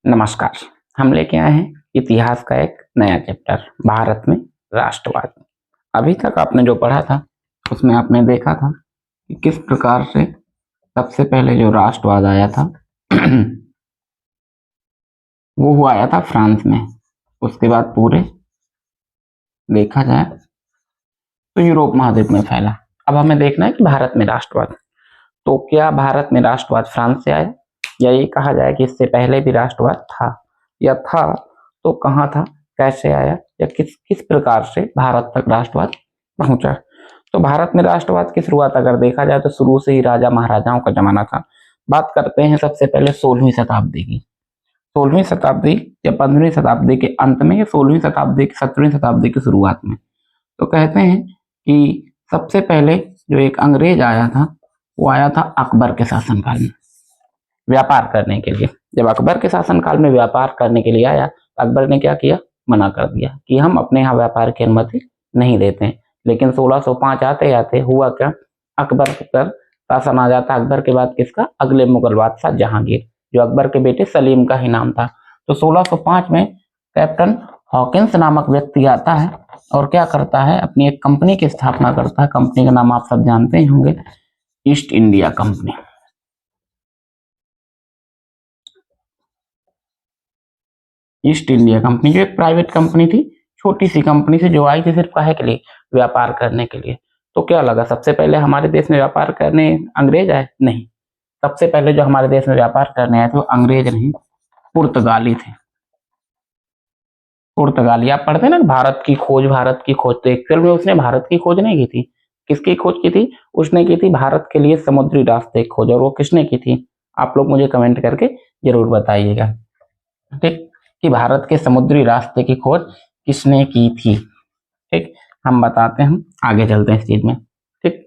नमस्कार। हम लेके आए हैं इतिहास का एक नया चैप्टर, भारत में राष्ट्रवाद। अभी तक आपने जो पढ़ा था उसमें आपने देखा था कि किस प्रकार से सबसे पहले जो राष्ट्रवाद आया था वो आया था फ्रांस में। उसके बाद पूरे देखा जाए तो यूरोप महाद्वीप में फैला। अब हमें देखना है कि भारत में राष्ट्रवाद, तो क्या भारत में राष्ट्रवाद फ्रांस से आया, या ये कहा जाए कि इससे पहले भी राष्ट्रवाद था, या था तो कहाँ था, कैसे आया, या किस किस प्रकार से भारत तक राष्ट्रवाद पहुंचा। तो भारत में राष्ट्रवाद की शुरुआत अगर देखा जाए तो शुरू से ही राजा महाराजाओं का जमाना था। बात करते हैं सबसे पहले 16वीं शताब्दी की। 16वीं शताब्दी या 15वीं शताब्दी के अंत में, या 16वीं शताब्दी की 17वीं शताब्दी की शुरुआत में। तो कहते हैं कि सबसे पहले जो एक अंग्रेज आया था वो आया था अकबर के शासनकाल में व्यापार करने के लिए। जब अकबर के शासनकाल में व्यापार करने के लिए आया तो अकबर ने क्या किया, मना कर दिया कि हम अपने यहाँ व्यापार की अनुमति नहीं देते हैं। लेकिन 1605 आते आते हुआ क्या, अकबर पर शासन आ जाता। अकबर के बाद किसका, अगले मुगल बादशाह जहांगीर, जो अकबर के बेटे सलीम का ही नाम था। तो 1605 में कैप्टन हॉकिंस नामक व्यक्ति आता है और क्या करता है, अपनी एक कंपनी की स्थापना करता है। कंपनी का नाम आप सब जानते ही होंगे, east India company. East India company जो एक प्राइवेट कंपनी थी, छोटी सी कंपनी थी, जो आई थी सिर्फ काहे के लिए, व्यापार करने के लिए। तो क्या लगा, सबसे पहले हमारे देश में व्यापार करने अंग्रेज आए? नहीं, सबसे पहले जो हमारे देश में व्यापार करने आए थे वो अंग्रेज नहीं, पुर्तगाली थे। पुर्तगाली, आप पढ़ते ना भारत की खोज, भारत की खोज, तो एक्चुअल में उसने भारत की खोज नहीं की थी। किसकी खोज की थी? उसने की थी भारत के लिए समुद्री रास्ते की खोज। और वो किसने की थी, आप लोग मुझे कमेंट करके जरूर बताइएगा, ठीक, कि भारत के समुद्री रास्ते की खोज किसने की थी। ठीक, हम बताते हैं, आगे चलते हैं इस चीज में। ठीक,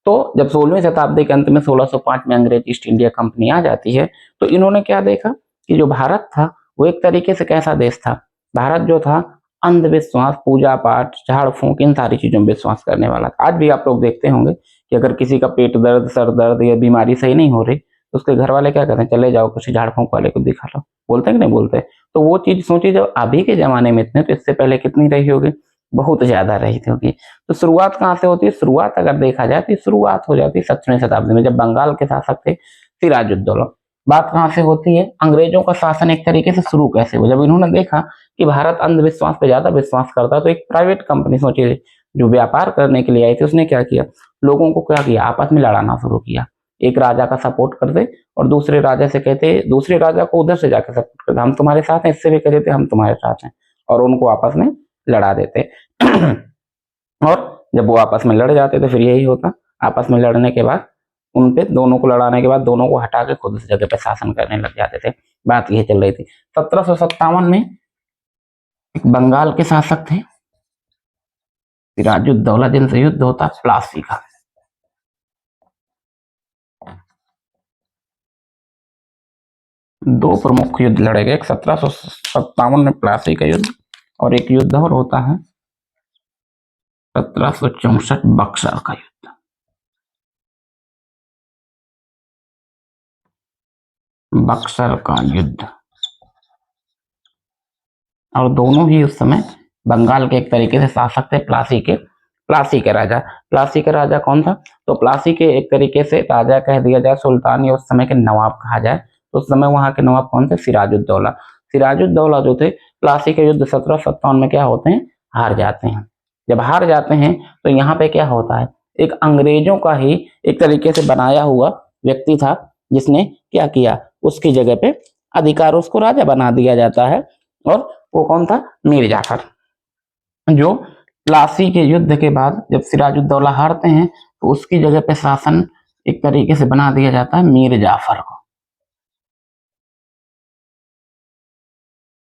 तो जब 16वीं शताब्दी के अंत में 1605 में अंग्रेज ईस्ट इंडिया कंपनी आ जाती है, तो इन्होंने क्या देखा कि जो भारत था वो एक तरीके से कैसा देश था, भारत जो था अंधविश्वास, पूजा पाठ, झाड़ फूंक, इन सारी चीजों में विश्वास करने वाला था। आज भी आप लोग देखते होंगे कि अगर किसी का पेट दर्द, सर दर्द या बीमारी सही नहीं हो रही तो उसके घर वाले क्या कहते हैं, चले जाओ किसी झाड़ फूंक वाले को दिखा लो, बोलते हैं कि नहीं बोलते। तो वो चीज सोचिए, जब अभी के जमाने में इतने, तो इससे पहले कितनी रही होगी, बहुत ज्यादा रही थी होगी। तो शुरुआत कहाँ से होती है, शुरुआत अगर देखा जाए तो शुरुआत हो जाती है 17वीं शताब्दी में, जब बंगाल के शासक थे सिराजुद्दौला। बात कहाँ से होती है, अंग्रेजों का शासन एक तरीके से शुरू कैसे हुआ, जब इन्होंने देखा कि भारत अंधविश्वास पे ज्यादा विश्वास करता है। तो एक प्राइवेट कंपनी, सोचिए, जो व्यापार करने के लिए आई थी, उसने क्या किया, लोगों को क्या किया, आपस में लड़ाना शुरू किया। एक राजा का सपोर्ट करते और दूसरे राजा से कहते, दूसरे राजा को उधर से जाकर सपोर्ट करते, हम तुम्हारे साथ हैं, इससे भी कह देते हम तुम्हारे साथ हैं, और उनको आपस में लड़ा देते। और जब वो आपस में लड़ जाते थे फिर यही होता, आपस में लड़ने के बाद उन पे, दोनों को लड़ाने के बाद दोनों को हटा के खुद उस जगह पे शासन करने लग जाते थे। बात यही चल रही थी। 1757 में एक बंगाल के शासक थे सिराजुद्दौला, जिनसे युद्ध होता प्लासी का। दो प्रमुख युद्ध लड़े गए, 1757 में प्लासी का युद्ध, और एक युद्ध और होता है 1764 बक्सर का युद्ध। बक्सर का युद्ध, और दोनों ही उस समय बंगाल के एक तरीके से शासक थे, प्लासी के। प्लासी के राजा, प्लासी के राजा कौन था, तो प्लासी के एक तरीके से राजा कह दिया जाए, सुल्तान या उस समय के नवाब कहा जाए, तो उस समय वहां के नवाब कौन थे, सिराजुद्दौला। सिराजुद्दौला जो थे, प्लासी के युद्ध 1757 में क्या होते हैं, हार जाते हैं। जब हार जाते हैं तो यहाँ पे क्या होता है, एक अंग्रेजों का ही एक तरीके से बनाया हुआ व्यक्ति था, जिसने क्या किया, उसकी जगह पे अधिकार, उसको राजा बना दिया जाता है। और वो कौन था, मीर जाफर, जो प्लासी के युद्ध के बाद जब सिराजुद्दौला हारते हैं तो उसकी जगह पे शासन एक तरीके से बना दिया जाता है मीर जाफर को।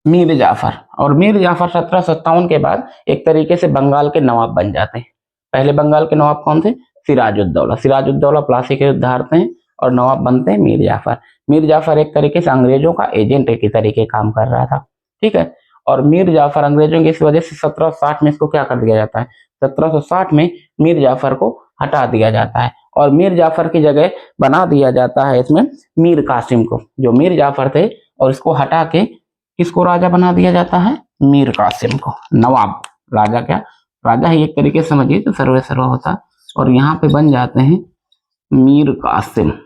मीर जाफर, और मीर जाफर 1757 के बाद एक तरीके से बंगाल के नवाब बन जाते हैं। पहले बंगाल के नवाब कौन थे, सिराजुद्दौला। सिराजुद्दौला प्लासी के युद्ध हारते हैं और नवाब बनते हैं मीर जाफर। मीर जाफर एक तरीके से अंग्रेजों का एजेंट के तरीके काम कर रहा था, ठीक है। और मीर जाफर अंग्रेजों की इस वजह से 1760 में इसको क्या कर दिया जाता है, 1760 में मीर जाफर को हटा दिया जाता है और मीर जाफर की जगह बना दिया जाता है इसमें मीर कासिम को। जो मीर जाफर थे और इसको हटा के किसको राजा बना दिया जाता है, मीर कासिम को, नवाब। राजा क्या, राजा ही एक तरीके से समझिए तो सर्वे सर्वा होता है, और यहाँ पे बन जाते हैं मीर कासिम।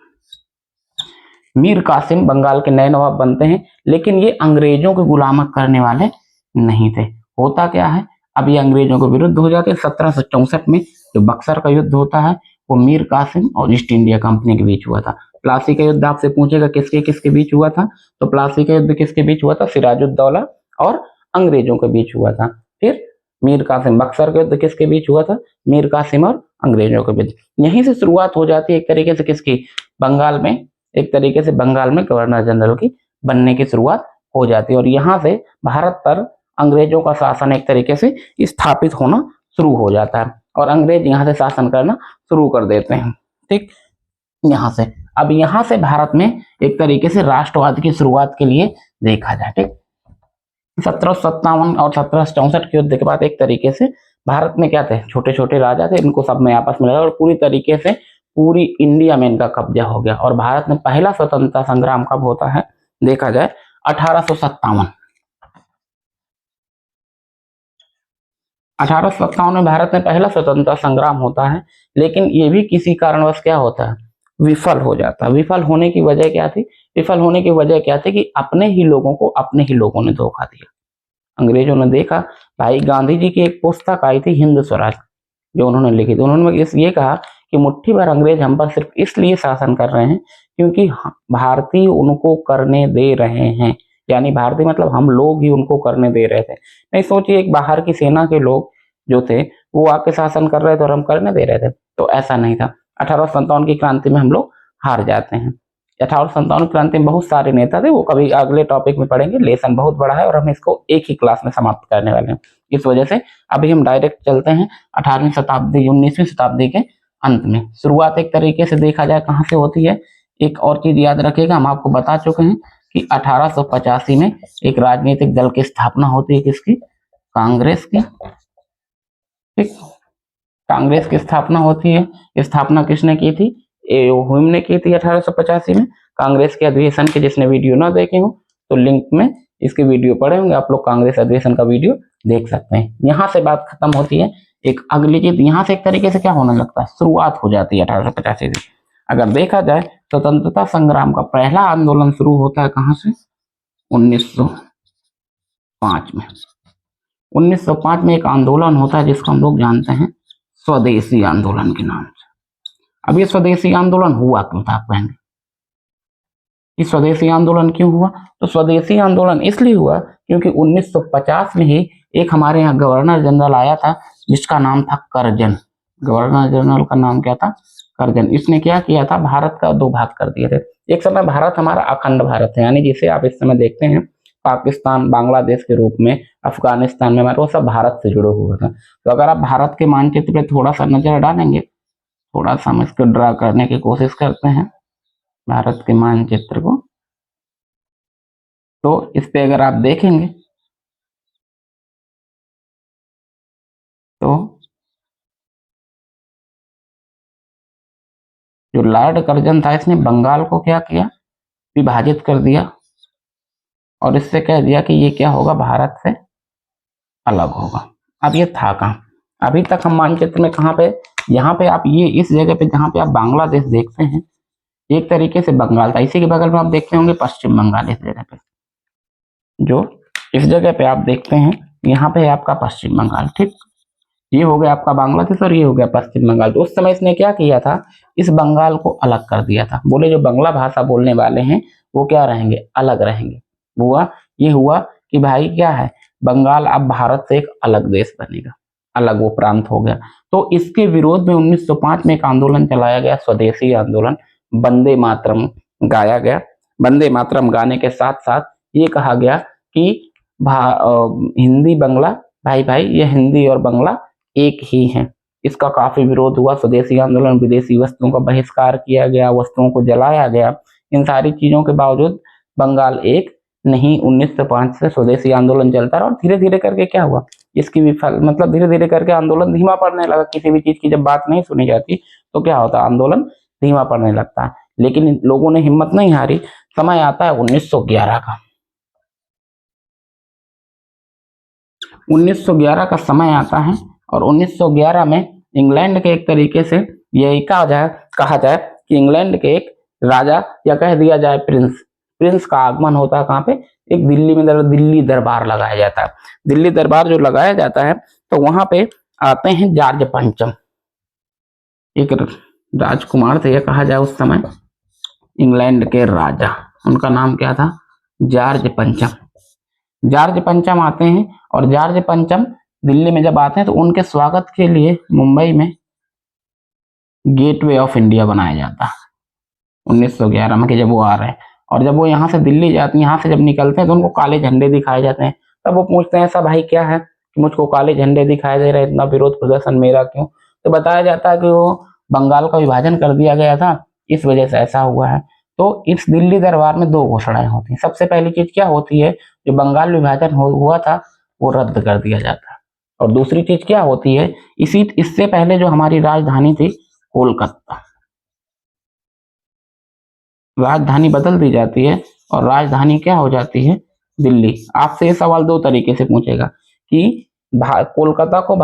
मीर कासिम बंगाल के नए नवाब बनते हैं, लेकिन ये अंग्रेजों की गुलामत करने वाले नहीं थे। होता क्या है, अब ये अंग्रेजों के विरुद्ध हो जाते हैं। 1764 में जो बक्सर का युद्ध होता है वो मीर कासिम और ईस्ट इंडिया कंपनी के बीच हुआ था। प्लासी का युद्ध आपसे पूछेगा किसके किसके बीच हुआ था, तो प्लासी का युद्ध किसके बीच हुआ था, सिराजुद्दौला और अंग्रेजों के बीच हुआ था। फिर मीर कासिम, बक्सर का युद्ध किसके बीच हुआ था, मीर कासिम और अंग्रेजों के बीच। यहीं से शुरुआत हो जाती है एक तरीके से किसकी, बंगाल में, एक तरीके से बंगाल में गवर्नर जनरल की बनने की शुरुआत हो जाती है, और यहाँ से भारत पर अंग्रेजों का शासन एक तरीके से स्थापित होना शुरू हो जाता है, और अंग्रेज यहाँ से शासन करना शुरू कर देते हैं। ठीक, यहाँ से अब यहाँ से भारत में एक तरीके से राष्ट्रवाद की शुरुआत के लिए देखा जाए। ठीक, 1757 और 1764 के युद्ध के बाद एक तरीके से भारत में क्या थे, छोटे छोटे राजा थे, इनको सब में आपस में लड़ा और पूरी तरीके से पूरी इंडिया में इनका कब्जा हो गया। और भारत में पहला स्वतंत्रता संग्राम कब होता है, देखा जाए 1857। 1857 में भारत में पहला स्वतंत्रता संग्राम होता है, लेकिन ये भी किसी कारणवश क्या होता है, विफल हो जाता है। विफल होने की वजह क्या थी, विफल होने की वजह क्या थी कि अपने ही लोगों को अपने ही लोगों ने धोखा दिया। अंग्रेजों ने देखा, भाई गांधी जी की एक पुस्तक आई थी हिंद स्वराज, जो उन्होंने लिखी थी, उन्होंने ये कहा कि मुट्ठी भर अंग्रेज हम पर सिर्फ इसलिए शासन कर रहे हैं क्योंकि भारतीय उनको करने दे रहे हैं, यानी भारतीय मतलब हम लोग ही उनको करने दे रहे थे। नहीं सोचिए, एक बाहर की सेना के लोग जो थे वो आके शासन कर रहे थे और हम करने दे रहे थे, तो ऐसा नहीं था। 1857 की क्रांति में हम लोग हार जाते हैं। 1857 क्रांति में बहुत सारे नेता थे, वो कभी अगले टॉपिक में पढ़ेंगे, लेसन बहुत बड़ा है और हम इसको एक ही क्लास में समाप्त करने वाले हैं। इस वजह से अभी हम डायरेक्ट चलते हैं 18वीं शताब्दी 19वीं शताब्दी के अंत में। शुरुआत एक तरीके से देखा जाए कहां से होती है, एक और चीज याद रखिएगा, हम आपको बता चुके हैं कि 1885 में एक राजनीतिक दल की स्थापना होती है, किसकी, कांग्रेस की। ठीक, कांग्रेस की स्थापना होती है। स्थापना किसने की थी, हुम ने की थी 1885 में। कांग्रेस के अधिवेशन के जिसने वीडियो ना देखे हो तो लिंक में इसके वीडियो पड़े होंगे, आप लोग कांग्रेस अधिवेशन का वीडियो देख सकते हैं। यहाँ से बात खत्म होती है। एक अगली चीज यहाँ से एक तरीके से क्या होने लगता है, शुरुआत हो जाती है 1885 से। अगर देखा जाए स्वतंत्रता संग्राम का पहला आंदोलन शुरू होता है कहां से, 1905 में। 1905 में एक आंदोलन होता है जिसको हम लोग जानते हैं स्वदेशी आंदोलन के नाम से। अब ये स्वदेशी आंदोलन हुआ क्यों था, आप कहेंगे कि स्वदेशी आंदोलन क्यों हुआ, तो स्वदेशी आंदोलन इसलिए हुआ क्योंकि 1950 में ही एक हमारे यहाँ गवर्नर जनरल आया था जिसका नाम था करजन। गवर्नर जनरल का नाम क्या था, करजन। इसने क्या किया था, भारत का दो भाग कर दिए थे। एक समय भारत हमारा अखंड भारत है, यानी जिसे आप इस समय देखते हैं पाकिस्तान, बांग्लादेश के रूप में, अफगानिस्तान में, हमारा वो सब भारत से जुड़े हुए थे। तो अगर आप भारत के मानचित्र पे थोड़ा सा नजर डालेंगे, थोड़ा सा हम इसको ड्रा करने की कोशिश करते हैं भारत के मानचित्र को, तो इस पे अगर आप देखेंगे तो जो लॉर्ड कर्जन था इसने बंगाल को क्या किया, विभाजित कर दिया और इससे कह दिया कि ये क्या होगा, भारत से अलग होगा। अब ये था कहाँ, अभी तक हम मानचित्र में कहाँ पे, यहाँ पे आप ये इस जगह पे जहाँ पे आप बांग्लादेश देखते हैं एक तरीके से बंगाल था, इसी के बगल में आप देखते होंगे पश्चिम बंगाल, इस जगह पे जो इस जगह पे आप देखते हैं यहाँ पे है आपका पश्चिम बंगाल। ठीक, ये हो गया आपका बांग्लादेश और ये हो गया पश्चिम बंगाल। तो उस समय इसने क्या किया था, इस बंगाल को अलग कर दिया था। बोले जो बंगला भाषा बोलने वाले हैं वो क्या रहेंगे, अलग रहेंगे। ये हुआ कि भाई क्या है, बंगाल अब भारत से एक अलग देश बनेगा, अलग वो प्रांत हो गया। तो इसके विरोध में 1905 में एक आंदोलन चलाया गया, स्वदेशी आंदोलन। वंदे मातरम गाया गया। वंदे मातरम गाने के साथ साथ ये कहा गया कि हिंदी बंगला भाई भाई, ये हिंदी और बंगला एक ही है। इसका काफी विरोध हुआ, स्वदेशी आंदोलन, विदेशी वस्तुओं का बहिष्कार किया गया, वस्तुओं को जलाया गया। इन सारी चीजों के बावजूद बंगाल एक नहीं, 1905 से स्वदेशी आंदोलन चलता रहा और धीरे धीरे करके क्या हुआ, इसकी विफल मतलब धीरे धीरे करके आंदोलन धीमा पड़ने लगा। किसी भी चीज की जब बात नहीं सुनी जाती तो क्या होता, आंदोलन धीमा पड़ने लगता है। लेकिन लोगों ने हिम्मत नहीं हारी। समय आता है 1911 का। 1911 का समय आता है और 1911 में इंग्लैंड के एक तरीके से यही कहा जाए कि इंग्लैंड के एक राजा या कह दिया जाए प्रिंस का आगमन होता है। कहाँ पे? एक दिल्ली में दिल्ली दरबार लगाया जाता है। दिल्ली दरबार जो लगाया जाता है तो वहां पे आते हैं जॉर्ज पंचम, एक राजकुमार थे या कहा जाए उस समय इंग्लैंड के राजा, उनका नाम क्या था? जॉर्ज पंचम। जॉर्ज पंचम आते हैं और जॉर्ज पंचम दिल्ली में जब आते हैं तो उनके स्वागत के लिए मुंबई में गेटवे ऑफ इंडिया बनाया जाता है 1911 में, कि जब वो आ रहे हैं और जब वो यहाँ से दिल्ली जाते हैं, यहाँ से जब निकलते हैं तो उनको काले झंडे दिखाए जाते हैं। तब वो पूछते हैं ऐसा भाई क्या है कि मुझको काले झंडे दिखाई दे रहे, इतना विरोध प्रदर्शन मेरा क्यों? तो बताया जाता है कि वो बंगाल का विभाजन कर दिया गया था, इस वजह से ऐसा हुआ है। तो इस दिल्ली दरबार में 2 घोषणाएं होती हैं। सबसे पहली चीज क्या होती है? जो बंगाल विभाजन हुआ था वो रद्द कर दिया जाता है। और दूसरी चीज क्या होती है? इससे पहले जो हमारी राजधानी थी कोलकाता, राजधानी बदल दी जाती है और राजधानी क्या हो जाती है? दिल्ली। आपसे ये सवाल 2 तरीके से पूछेगा कि कोलकाता को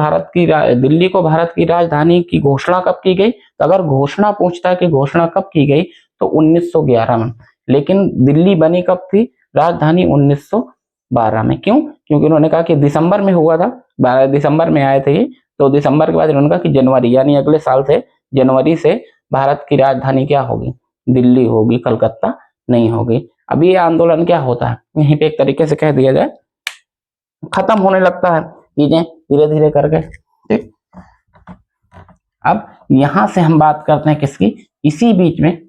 दिल्ली को भारत की राजधानी की घोषणा कब की गई? तो अगर घोषणा पूछता है कि घोषणा कब की गई तो 1911 में। लेकिन दिल्ली बनी कब थी राजधानी? 1912 में। क्यों? क्योंकि उन्होंने कहा कि दिसंबर में हुआ था, 12 दिसंबर में आए थे ये, तो दिसंबर के बाद उन्होंने कहा कि जनवरी यानी अगले साल से जनवरी से भारत की राजधानी क्या होगी? दिल्ली होगी, कलकत्ता नहीं होगी। अब ये आंदोलन क्या होता है? यहीं पे एक तरीके से कह दिया जाए खत्म होने लगता है चीजें धीरे धीरे करके। ठीक, अब यहां से हम बात करते हैं किसकी? इसी बीच में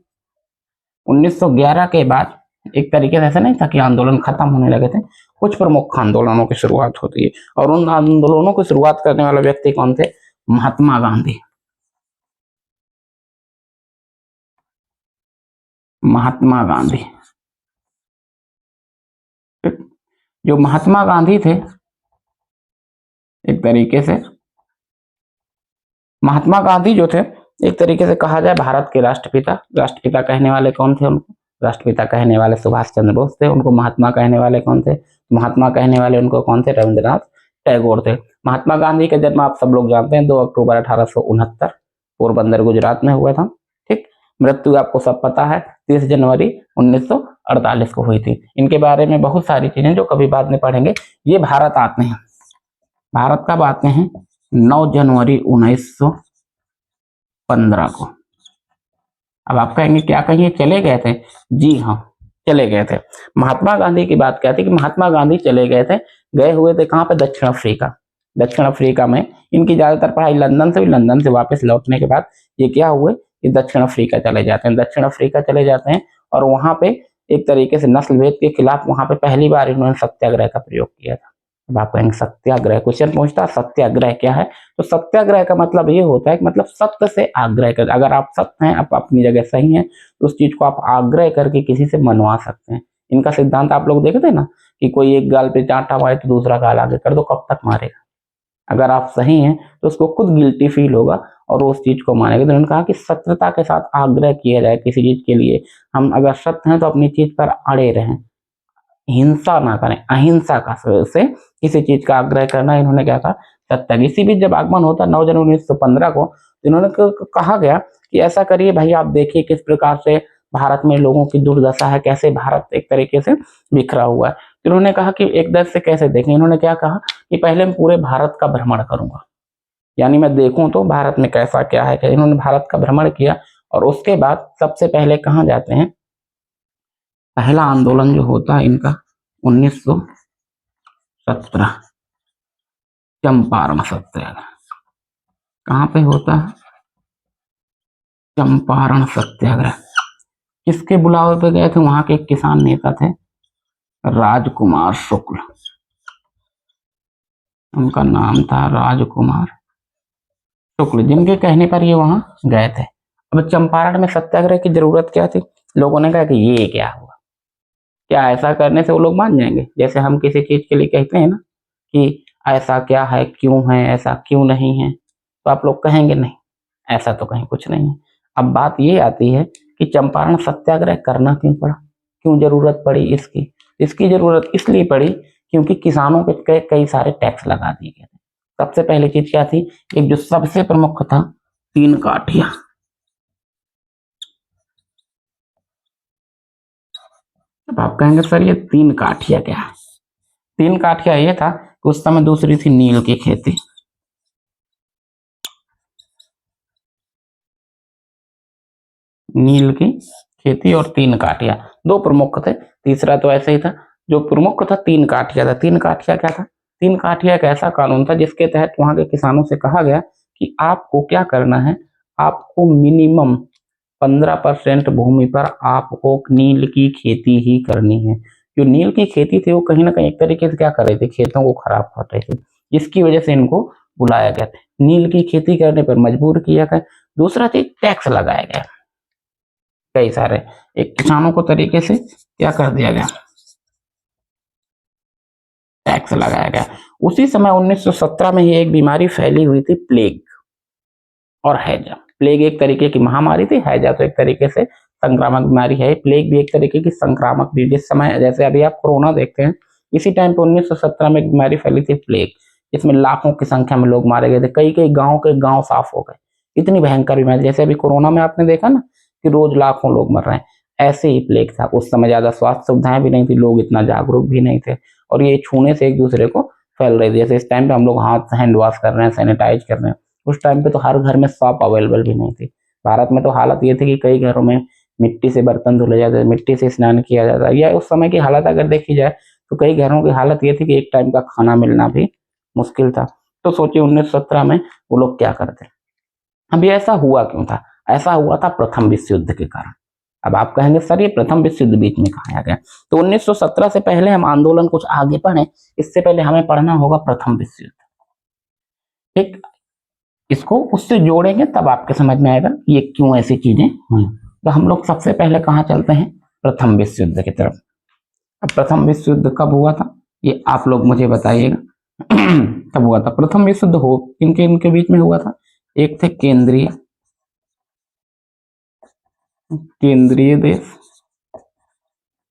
1911 के बाद एक तरीके से ऐसा नहीं था कि आंदोलन खत्म होने लगे थे, कुछ प्रमुख आंदोलनों की शुरुआत होती है और उन आंदोलनों की शुरुआत करने वाले व्यक्ति कौन थे? महात्मा गांधी। महात्मा गांधी, जो महात्मा गांधी थे एक तरीके से, महात्मा गांधी जो थे एक तरीके से कहा जाए भारत के राष्ट्रपिता। राष्ट्रपिता कहने वाले कौन थे उनको? राष्ट्रपिता कहने वाले सुभाष चंद्र बोस थे। उनको महात्मा कहने वाले कौन थे? महात्मा कहने वाले उनको कौन थे? रविंद्रनाथ टैगोर थे। महात्मा गांधी का जन्म आप सब लोग जानते हैं 2 अक्टूबर 1869 पोरबंदर गुजरात में हुआ था। ठीक, मृत्यु आपको सब पता है 30 जनवरी 1948 को हुई थी। इनके बारे में बहुत सारी चीजें जो कभी बाद में पढ़ेंगे। ये भारत आते हैं, भारत कब आते हैं? 9 जनवरी 1915 को। अब आप कहेंगे क्या कहिए चले गए थे? जी हाँ, चले गए थे। महात्मा गांधी की बात क्या थी कि महात्मा गांधी चले गए थे, गए हुए थे कहाँ पे? दक्षिण अफ्रीका। दक्षिण अफ्रीका में इनकी ज्यादातर पढ़ाई लंदन से हुई। लंदन से वापस लौटने के बाद ये क्या हुए कि दक्षिण अफ्रीका चले जाते हैं। दक्षिण अफ्रीका चले जाते हैं और वहां पे एक तरीके से नस्ल भेद के खिलाफ वहां पे पहली बार इन्होंने सत्याग्रह का प्रयोग किया था। अब आप कहेंगे सत्याग्रह, क्वेश्चन पूछता सत्याग्रह क्या है? तो सत्याग्रह का मतलब ये होता है कि मतलब सत्य से आग्रह कर, अगर आप सत्य हैं, आप अपनी जगह सही हैं, तो उस चीज को आप आग्रह करके किसी से मनवा सकते हैं। इनका सिद्धांत आप लोग देखते हैं ना कि कोई एक गाल पे चांटा मारे तो दूसरा गाल आगे कर दो, कब तक मारेगा? अगर आप सही हैं तो उसको खुद गिल्टी फील होगा और वो उस चीज को मानेगा। तो उन्होंने कहा कि सत्यता के साथ आग्रह किया जाए किसी चीज के लिए। हम अगर सत्य हैं तो अपनी चीज पर अड़े रहें, हिंसा ना करें, अहिंसा का से किसी चीज का आग्रह करना। इन्होंने क्या कहा? सत्य। इसी बीच जब आगमन होता 9 जनवरी 1915 को, इन्होंने कहा गया कि ऐसा करिए भाई, आप देखिए किस प्रकार से भारत में लोगों की दुर्दशा है, कैसे भारत एक तरीके से बिखरा हुआ है। इन्होंने कहा कि एक दृष्टि से कैसे देखें? इन्होंने क्या कहा कि पहले मैं पूरे भारत का भ्रमण करूंगा, यानी मैं देखूं तो भारत में कैसा क्या है। इन्होंने भारत का भ्रमण किया और उसके बाद सबसे पहले कहाँ जाते हैं? पहला आंदोलन जो होता है इनका 1917 चंपारण सत्याग्रह। कहाँ पे होता है? चंपारण सत्याग्रह। किसके बुलावे पे गए थे? वहां के एक किसान नेता थे राजकुमार शुक्ल, उनका नाम था राजकुमार शुक्ल, जिनके कहने पर ये वहां गए थे। अब चंपारण में सत्याग्रह की जरूरत क्या थी? लोगों ने कहा कि ये क्या हुआ, क्या ऐसा करने से वो लोग मान जाएंगे? जैसे हम किसी चीज के लिए कहते हैं ना कि ऐसा क्या है, क्यों है, ऐसा क्यों नहीं है, तो आप लोग कहेंगे नहीं, ऐसा तो कहीं कुछ नहीं है। अब बात ये आती है कि चंपारण सत्याग्रह करना क्यों पड़ा, क्यों जरूरत पड़ी इसकी? इसकी जरूरत इसलिए पड़ी क्योंकि किसानों के कई सारे टैक्स लगा दिए गए थे। सबसे पहली चीज क्या थी, एक जो सबसे प्रमुख था, 3 काठिया। अब आप कहेंगे सर ये 3 काठिया क्या है? 3 काठिया ये था कि उस समय दूसरी थी नील की खेती। नील की खेती और 3 काठिया, 2 प्रमुख थे, तीसरा तो ऐसे ही था। जो प्रमुख था 3 काठिया था। 3 काठिया क्या था? 3 काठिया एक ऐसा कानून था जिसके तहत वहां के किसानों से कहा गया कि आपको क्या करना है, आपको मिनिमम 15% भूमि पर आपको नील की खेती ही करनी है। जो नील की खेती थी वो कहीं ना कहीं एक तरीके से क्या कर रही थी, खेतों को खराब कर रही थी, जिसकी वजह से इनको बुलाया गया। नील की खेती करने पर मजबूर किया गया। दूसरा चीज टैक्स लगाया गया कई सारे, एक किसानों को तरीके से क्या कर दिया गया, टैक्स लगाया गया। उसी समय 1917 में ही एक बीमारी फैली हुई थी, प्लेग और हैजा। प्लेग एक तरीके की महामारी थी, हैजा तो एक तरीके से संक्रामक बीमारी है। प्लेग भी एक तरीके की संक्रामक भी, जिस समय जैसे अभी आप कोरोना देखते हैं, इसी टाइम पे 1917 में एक बीमारी फैली थी प्लेग, जिसमें लाखों की संख्या में लोग मारे गए थे। कई कई गांव के गांव साफ हो गए। इतनी भयंकर बीमारी, जैसे अभी कोरोना में आपने देखा ना कि रोज लाखों लोग मर रहे हैं, ऐसे ही प्लेग था। उस समय ज्यादा स्वास्थ्य सुविधाएं भी नहीं थी, लोग इतना जागरूक भी नहीं थे, और ये छूने से एक दूसरे को फैल रही थी। जैसे इस टाइम पे हम लोग हाथ हैंड वॉश कर रहे हैं, सैनिटाइज कर रहे हैं, उस टाइम पे तो हर घर में सॉप अवेलेबल भी नहीं थी। भारत में तो हालत ये थी कि कई घरों में मिट्टी से बर्तन धुले जाते, मिट्टी से स्नान किया जाता। या उस समय की हालत अगर देखी जाए तो कई घरों की हालत ये थी कि एक टाइम का खाना मिलना भी मुश्किल था। तो सोचिए 1917 में वो लोग क्या करते। अब ये ऐसा हुआ क्यों था? ऐसा हुआ था प्रथम विश्व युद्ध के कारण। अब आप कहेंगे सर ये प्रथम विश्व युद्ध बीच में कहाँ आ गया? तो 1917 से पहले हम आंदोलन कुछ आगे पढ़े, इससे पहले हमें पढ़ना होगा प्रथम विश्व युद्ध। ठीक, इसको उससे जोड़ेंगे तब आपके समझ में आएगा ये क्यों ऐसी चीजें हुई। तो हम लोग सबसे पहले कहाँ चलते हैं, प्रथम विश्व युद्ध की तरफ। अब प्रथम विश्व युद्ध कब हुआ था ये आप लोग मुझे बताइएगा। कब हुआ था प्रथम विश्व युद्ध? हो इनके इनके बीच में हुआ था। एक थे केंद्रीय केंद्रीय देश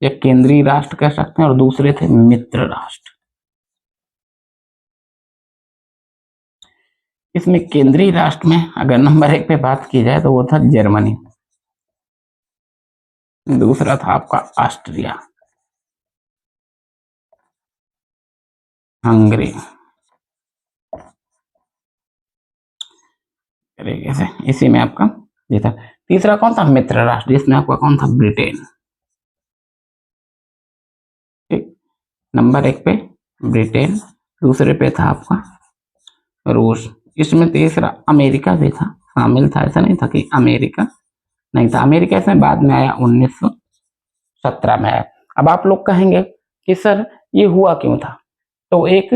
या केंद्रीय राष्ट्र कह सकते हैं, और दूसरे थे मित्र राष्ट्र। इसमें केंद्रीय राष्ट्र में अगर नंबर 1 पे बात की जाए तो वो था जर्मनी। दूसरा था आपका ऑस्ट्रिया, हंगरी, तरीके से इसी में आपका ये था। तीसरा कौन था? मित्र राष्ट्र, जिसमें आपका कौन था? ब्रिटेन। ठीक, नंबर 1 पे ब्रिटेन, दूसरे पे था आपका रूस। इसमें तीसरा अमेरिका भी था, शामिल था। ऐसा नहीं था कि अमेरिका नहीं था, अमेरिका इसमें बाद में आया, 1917 में आया। अब आप लोग कहेंगे कि सर ये हुआ क्यों था? तो एक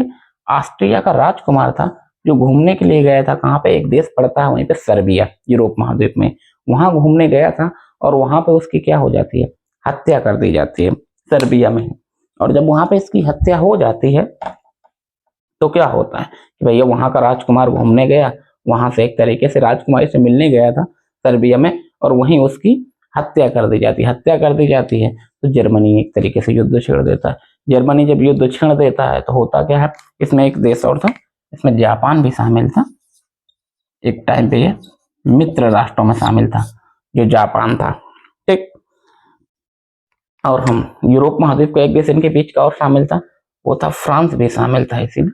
ऑस्ट्रिया का राजकुमार था जो घूमने के लिए गया था, कहाँ पे, एक देश पड़ता है वहीं पे सर्बिया, यूरोप महाद्वीप में, वहां घूमने गया था, और वहां पे उसकी क्या हो जाती है, हत्या कर दी जाती है सर्बिया में। और जब वहां पे इसकी हत्या हो जाती है तो क्या होता है कि भैया वहां का राजकुमार घूमने गया, वहां से एक तरीके से राजकुमारी से मिलने गया था सर्बिया में, और वहीं उसकी हत्या कर दी जाती है। हत्या कर दी जाती है तो जर्मनी एक तरीके से युद्ध छेड़ देता है। जर्मनी जब युद्ध छेड़ देता है तो होता क्या है, इसमें एक देश और था, इसमें जापान भी शामिल था। एक टाइम पे ये मित्र राष्ट्रों में शामिल था, जो जापान था। ठीक, और हम यूरोप महाद्वीप का एक देश इनके बीच का और शामिल था, वो था फ्रांस भी शामिल था इसी में।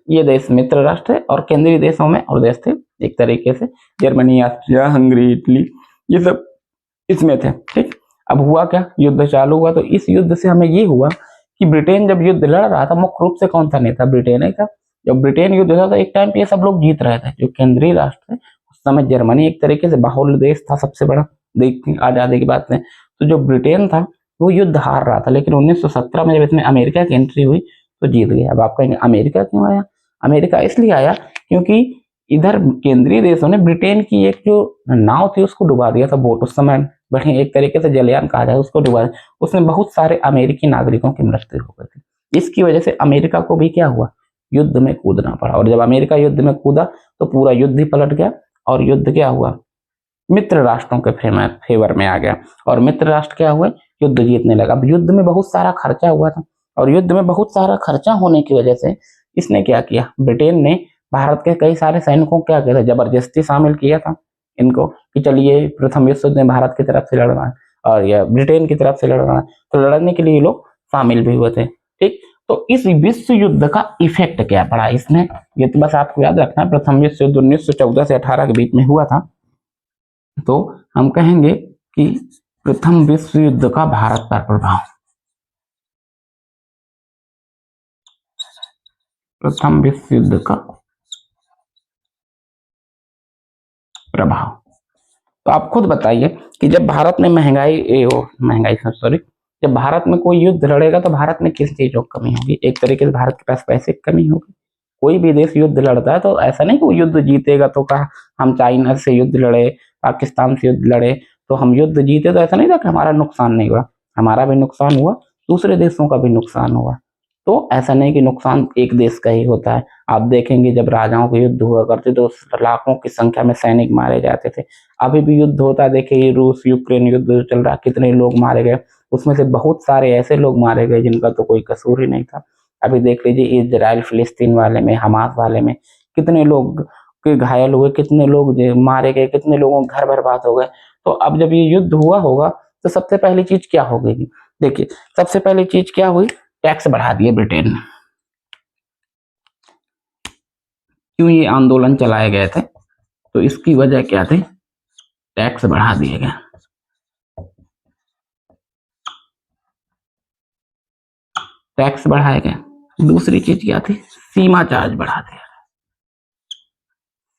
ये देश मित्र राष्ट्र है, और केंद्रीय देशों में और देश थे एक तरीके से जर्मनी, ऑस्ट्रिया, हंगरी, इटली, ये सब इसमें थे। ठीक, अब हुआ क्या, युद्ध चालू हुआ। तो इस युद्ध से हमें ये हुआ कि ब्रिटेन जब युद्ध लड़ रहा था, मुख्य रूप से कौन था नेता, ब्रिटेन ही था। जब ब्रिटेन युद्ध था तो एक टाइम पे ये सब लोग जीत रहे थे, जो केंद्रीय राष्ट्र थे उस समय जर्मनी एक तरीके से बाहुल्य देश था, सबसे बड़ा देश आजादी की बात में। तो जो ब्रिटेन था वो युद्ध हार रहा था, लेकिन 1917 में जब इसमें अमेरिका की एंट्री हुई तो जीत गया। अब आप कहेंगे अमेरिका क्यों आया? अमेरिका इसलिए आया क्योंकि इधर केंद्रीय देशों ने ब्रिटेन की एक जो नाव थी उसको डुबा दिया था, बोट, उस समय बड़े एक तरीके से जलयान कहा जाए उसको डुबा दिया। उसमें बहुत सारे अमेरिकी नागरिकों की मृत्यु हो गई थी। इसकी वजह से अमेरिका को भी क्या हुआ, युद्ध में कूदना पड़ा। और जब अमेरिका युद्ध में कूदा तो पूरा युद्ध ही पलट गया, और युद्ध क्या हुआ, मित्र राष्ट्रों के फेवर में आ गया, और मित्र राष्ट्र क्या हुए, युद्ध जीतने लगा। अब युद्ध में बहुत सारा खर्चा हुआ था, और युद्ध में बहुत सारा खर्चा होने की वजह से इसने क्या किया, ब्रिटेन ने भारत के कई सारे सैनिकों को क्या किया था, जबरदस्ती शामिल किया था इनको कि चलिए प्रथम विश्व युद्ध में भारत की तरफ से लड़ना है और या ब्रिटेन की तरफ से लड़ना है, तो लड़ने के लिए लोग शामिल भी हुए थे। ठीक, तो इस विश्व युद्ध का इफेक्ट क्या पड़ा इसमें, ये तो बस आपको याद रखना है। प्रथम विश्व युद्ध 1914 से 18 के बीच में हुआ था। तो हम कहेंगे कि प्रथम विश्व युद्ध का भारत पर प्रभाव, प्रथम विश्व युद्ध का प्रभाव। तो आप खुद बताइए कि जब भारत में महंगाई सॉरी, जब भारत में कोई युद्ध लड़ेगा तो भारत में किस चीजों की कमी होगी, एक तरीके से भारत के पास पैसे की कमी होगी। कोई भी देश युद्ध लड़ता है तो ऐसा नहीं कि वो युद्ध जीतेगा तो कहा हम चाइना से युद्ध लड़े, पाकिस्तान से युद्ध लड़े तो हम युद्ध जीते, तो ऐसा नहीं था कि हमारा नुकसान नहीं हुआ, हमारा भी नुकसान हुआ, दूसरे देशों का भी नुकसान हुआ। तो ऐसा नहीं कि नुकसान एक देश का ही होता है। आप देखेंगे जब राजाओं के युद्ध हुआ करते तो लाखों की संख्या में सैनिक मारे जाते थे। अभी भी युद्ध होता है, देखिए रूस यूक्रेन युद्ध चल रहा, कितने लोग मारे गए, उसमें से बहुत सारे ऐसे लोग मारे गए जिनका तो कोई कसूर ही नहीं था। अभी देख लीजिए इजराइल फिलिस्तीन वाले में, हमास वाले में कितने लोग के घायल हुए, कितने लोग मारे गए, कितने लोगों के घर बर्बाद हो गए। तो अब जब ये युद्ध हुआ होगा तो सबसे पहली चीज क्या होगी, देखिए सबसे पहली चीज क्या हुई, टैक्स बढ़ा दिए ब्रिटेन ने। क्यों ये आंदोलन चलाए गए थे, तो इसकी वजह क्या थी, टैक्स बढ़ा दिए गए, टैक्स बढ़ाए गए। दूसरी चीज क्या थी, सीमा चार्ज बढ़ा दिया,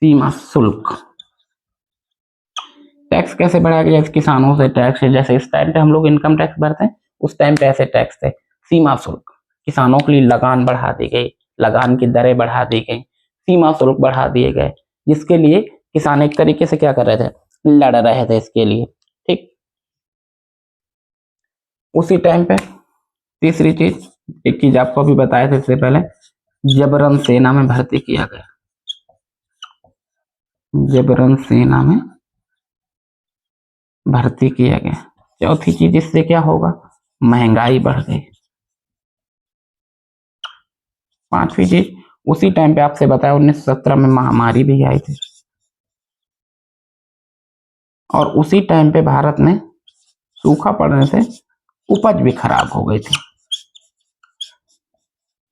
सीमा शुल्क। टैक्स कैसे बढ़ाया गया, किसानों से टैक्स, जैसे इस टाइम पे हम लोग इनकम टैक्स भरते हैं, उस टाइम पे ऐसे टैक्स थे। सीमा शुल्क, किसानों के लिए लगान बढ़ा दी गई, लगान की दरें बढ़ा दी गई, सीमा शुल्क बढ़ा दिए गए, जिसके लिए किसान एक तरीके से क्या कर रहे थे, लड़ रहे थे इसके लिए। ठीक, उसी टाइम पे तीसरी चीज, एक चीज आपको अभी बताया था इससे पहले, जबरन सेना में भर्ती किया गया, जबरन सेना में भर्ती किया गया। चौथी चीज, इससे क्या होगा, महंगाई बढ़ गई। पांचवी चीज, उसी टाइम पे आपसे बताया 1917 में महामारी भी आई थी, और उसी टाइम पे भारत में सूखा पड़ने से उपज भी खराब हो गई थी।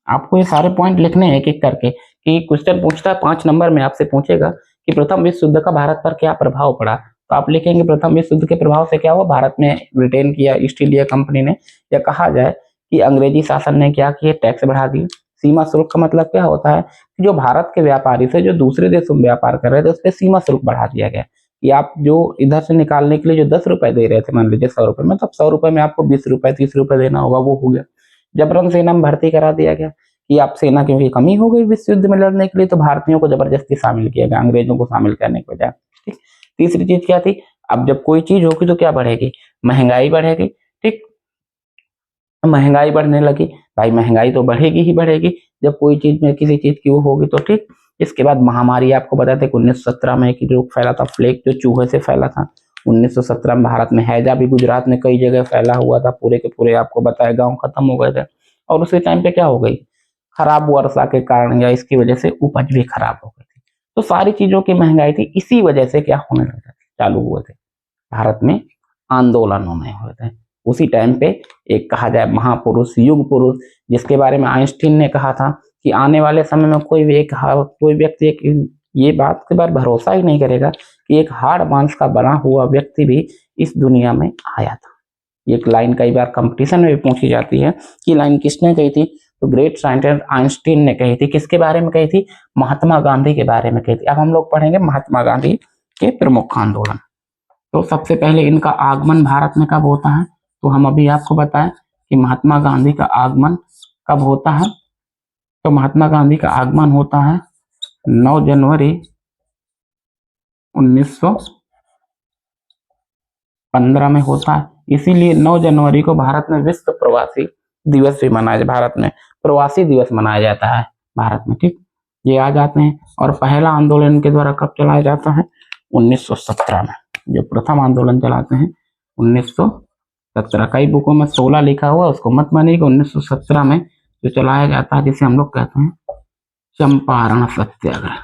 आपको ये सारे पॉइंट लिखने हैं एक एक करके, कि क्वेश्चन पूछता है 5 नंबर में आपसे पूछेगा कि प्रथम विश्व युद्ध का भारत पर क्या प्रभाव पड़ा, तो आप लिखेंगे प्रथम विश्व युद्ध के प्रभाव से क्या हुआ, भारत में ब्रिटेन की या ईस्ट इंडिया कंपनी ने, या कहा जाए कि अंग्रेजी शासन ने क्या किया, टैक्स बढ़ा दिए। सीमा शुल्क का मतलब क्या होता है कि जो भारत के व्यापारी थे जो दूसरे देशों में व्यापार कर रहे थे उस पर सीमा शुल्क बढ़ा दिया गया, कि आप जो इधर से निकालने के लिए जो 10 रुपए दे रहे थे, मान लीजिए 100 रुपए में, तब 100 रुपए में आपको 20 रुपए 30 रुपए देना होगा, वो हो गया। जबरन सेना में भर्ती करा दिया गया कि आप सेना की कमी हो गई विश्व युद्ध में लड़ने के लिए, तो भारतीयों को जबरदस्ती शामिल किया गया, अंग्रेजों को शामिल करने की बजाय। ठीक, तीसरी चीज क्या थी, अब जब कोई चीज होगी तो क्या बढ़ेगी, महंगाई बढ़ेगी। ठीक, महंगाई बढ़ने लगी, भाई महंगाई तो बढ़ेगी ही बढ़ेगी जब कोई चीज में किसी चीज की वो होगी तो। ठीक, इसके बाद महामारी, आपको बताते 1917 में एक रोग फैला था, प्लेग, जो चूहे से फैला था। 1917 में भारत में हैजा भी गुजरात में कई जगह फैला हुआ था, पूरे के पूरे आपको बताया गांव खत्म हो गए थे। और उसी टाइम पे क्या हो गई, खराब वर्षा के कारण या इसकी वजह से उपज भी खराब हो गई थी। तो सारी चीजों की महंगाई थी, इसी वजह से क्या होने लगा, चालू हुए थे भारत में आंदोलन होने हुए थे। उसी टाइम पे एक कहा जाए महापुरुष, युग पुरुष, जिसके बारे में आइंस्टीन ने कहा था कि आने वाले समय में कोई व्यक्ति एक ये बात के बार भरोसा ही नहीं करेगा कि एक हाड़ मांस का बना हुआ व्यक्ति भी इस दुनिया में आया था। एक लाइन कई बार कंपटीशन में भी पूछी जाती है कि लाइन किसने कही थी, तो ग्रेट साइंटिस्ट आइंस्टीन ने कही थी। किसके बारे में कही थी, महात्मा गांधी के बारे में कही थी। अब हम लोग पढ़ेंगे महात्मा गांधी के प्रमुख आंदोलन। तो सबसे पहले इनका आगमन भारत में कब होता है, तो हम अभी आपको बताएं कि महात्मा गांधी का आगमन कब होता है। तो महात्मा गांधी का आगमन होता है 9 जनवरी 1915 में होता है। इसीलिए 9 जनवरी को भारत में विश्व प्रवासी दिवस भी मनाया, भारत में प्रवासी दिवस मनाया जाता है भारत में। ठीक, ये आ जाते हैं। और पहला आंदोलन के द्वारा कब चलाया जाता है, 1917 में। जो प्रथम आंदोलन चलाते हैं 1917 17, कई बुकों में 16 लिखा हुआ, उसको मत मानिएगा। 1917 में जो चलाया जाता है, जिसे हम लोग कहते हैं चंपारण सत्याग्रह।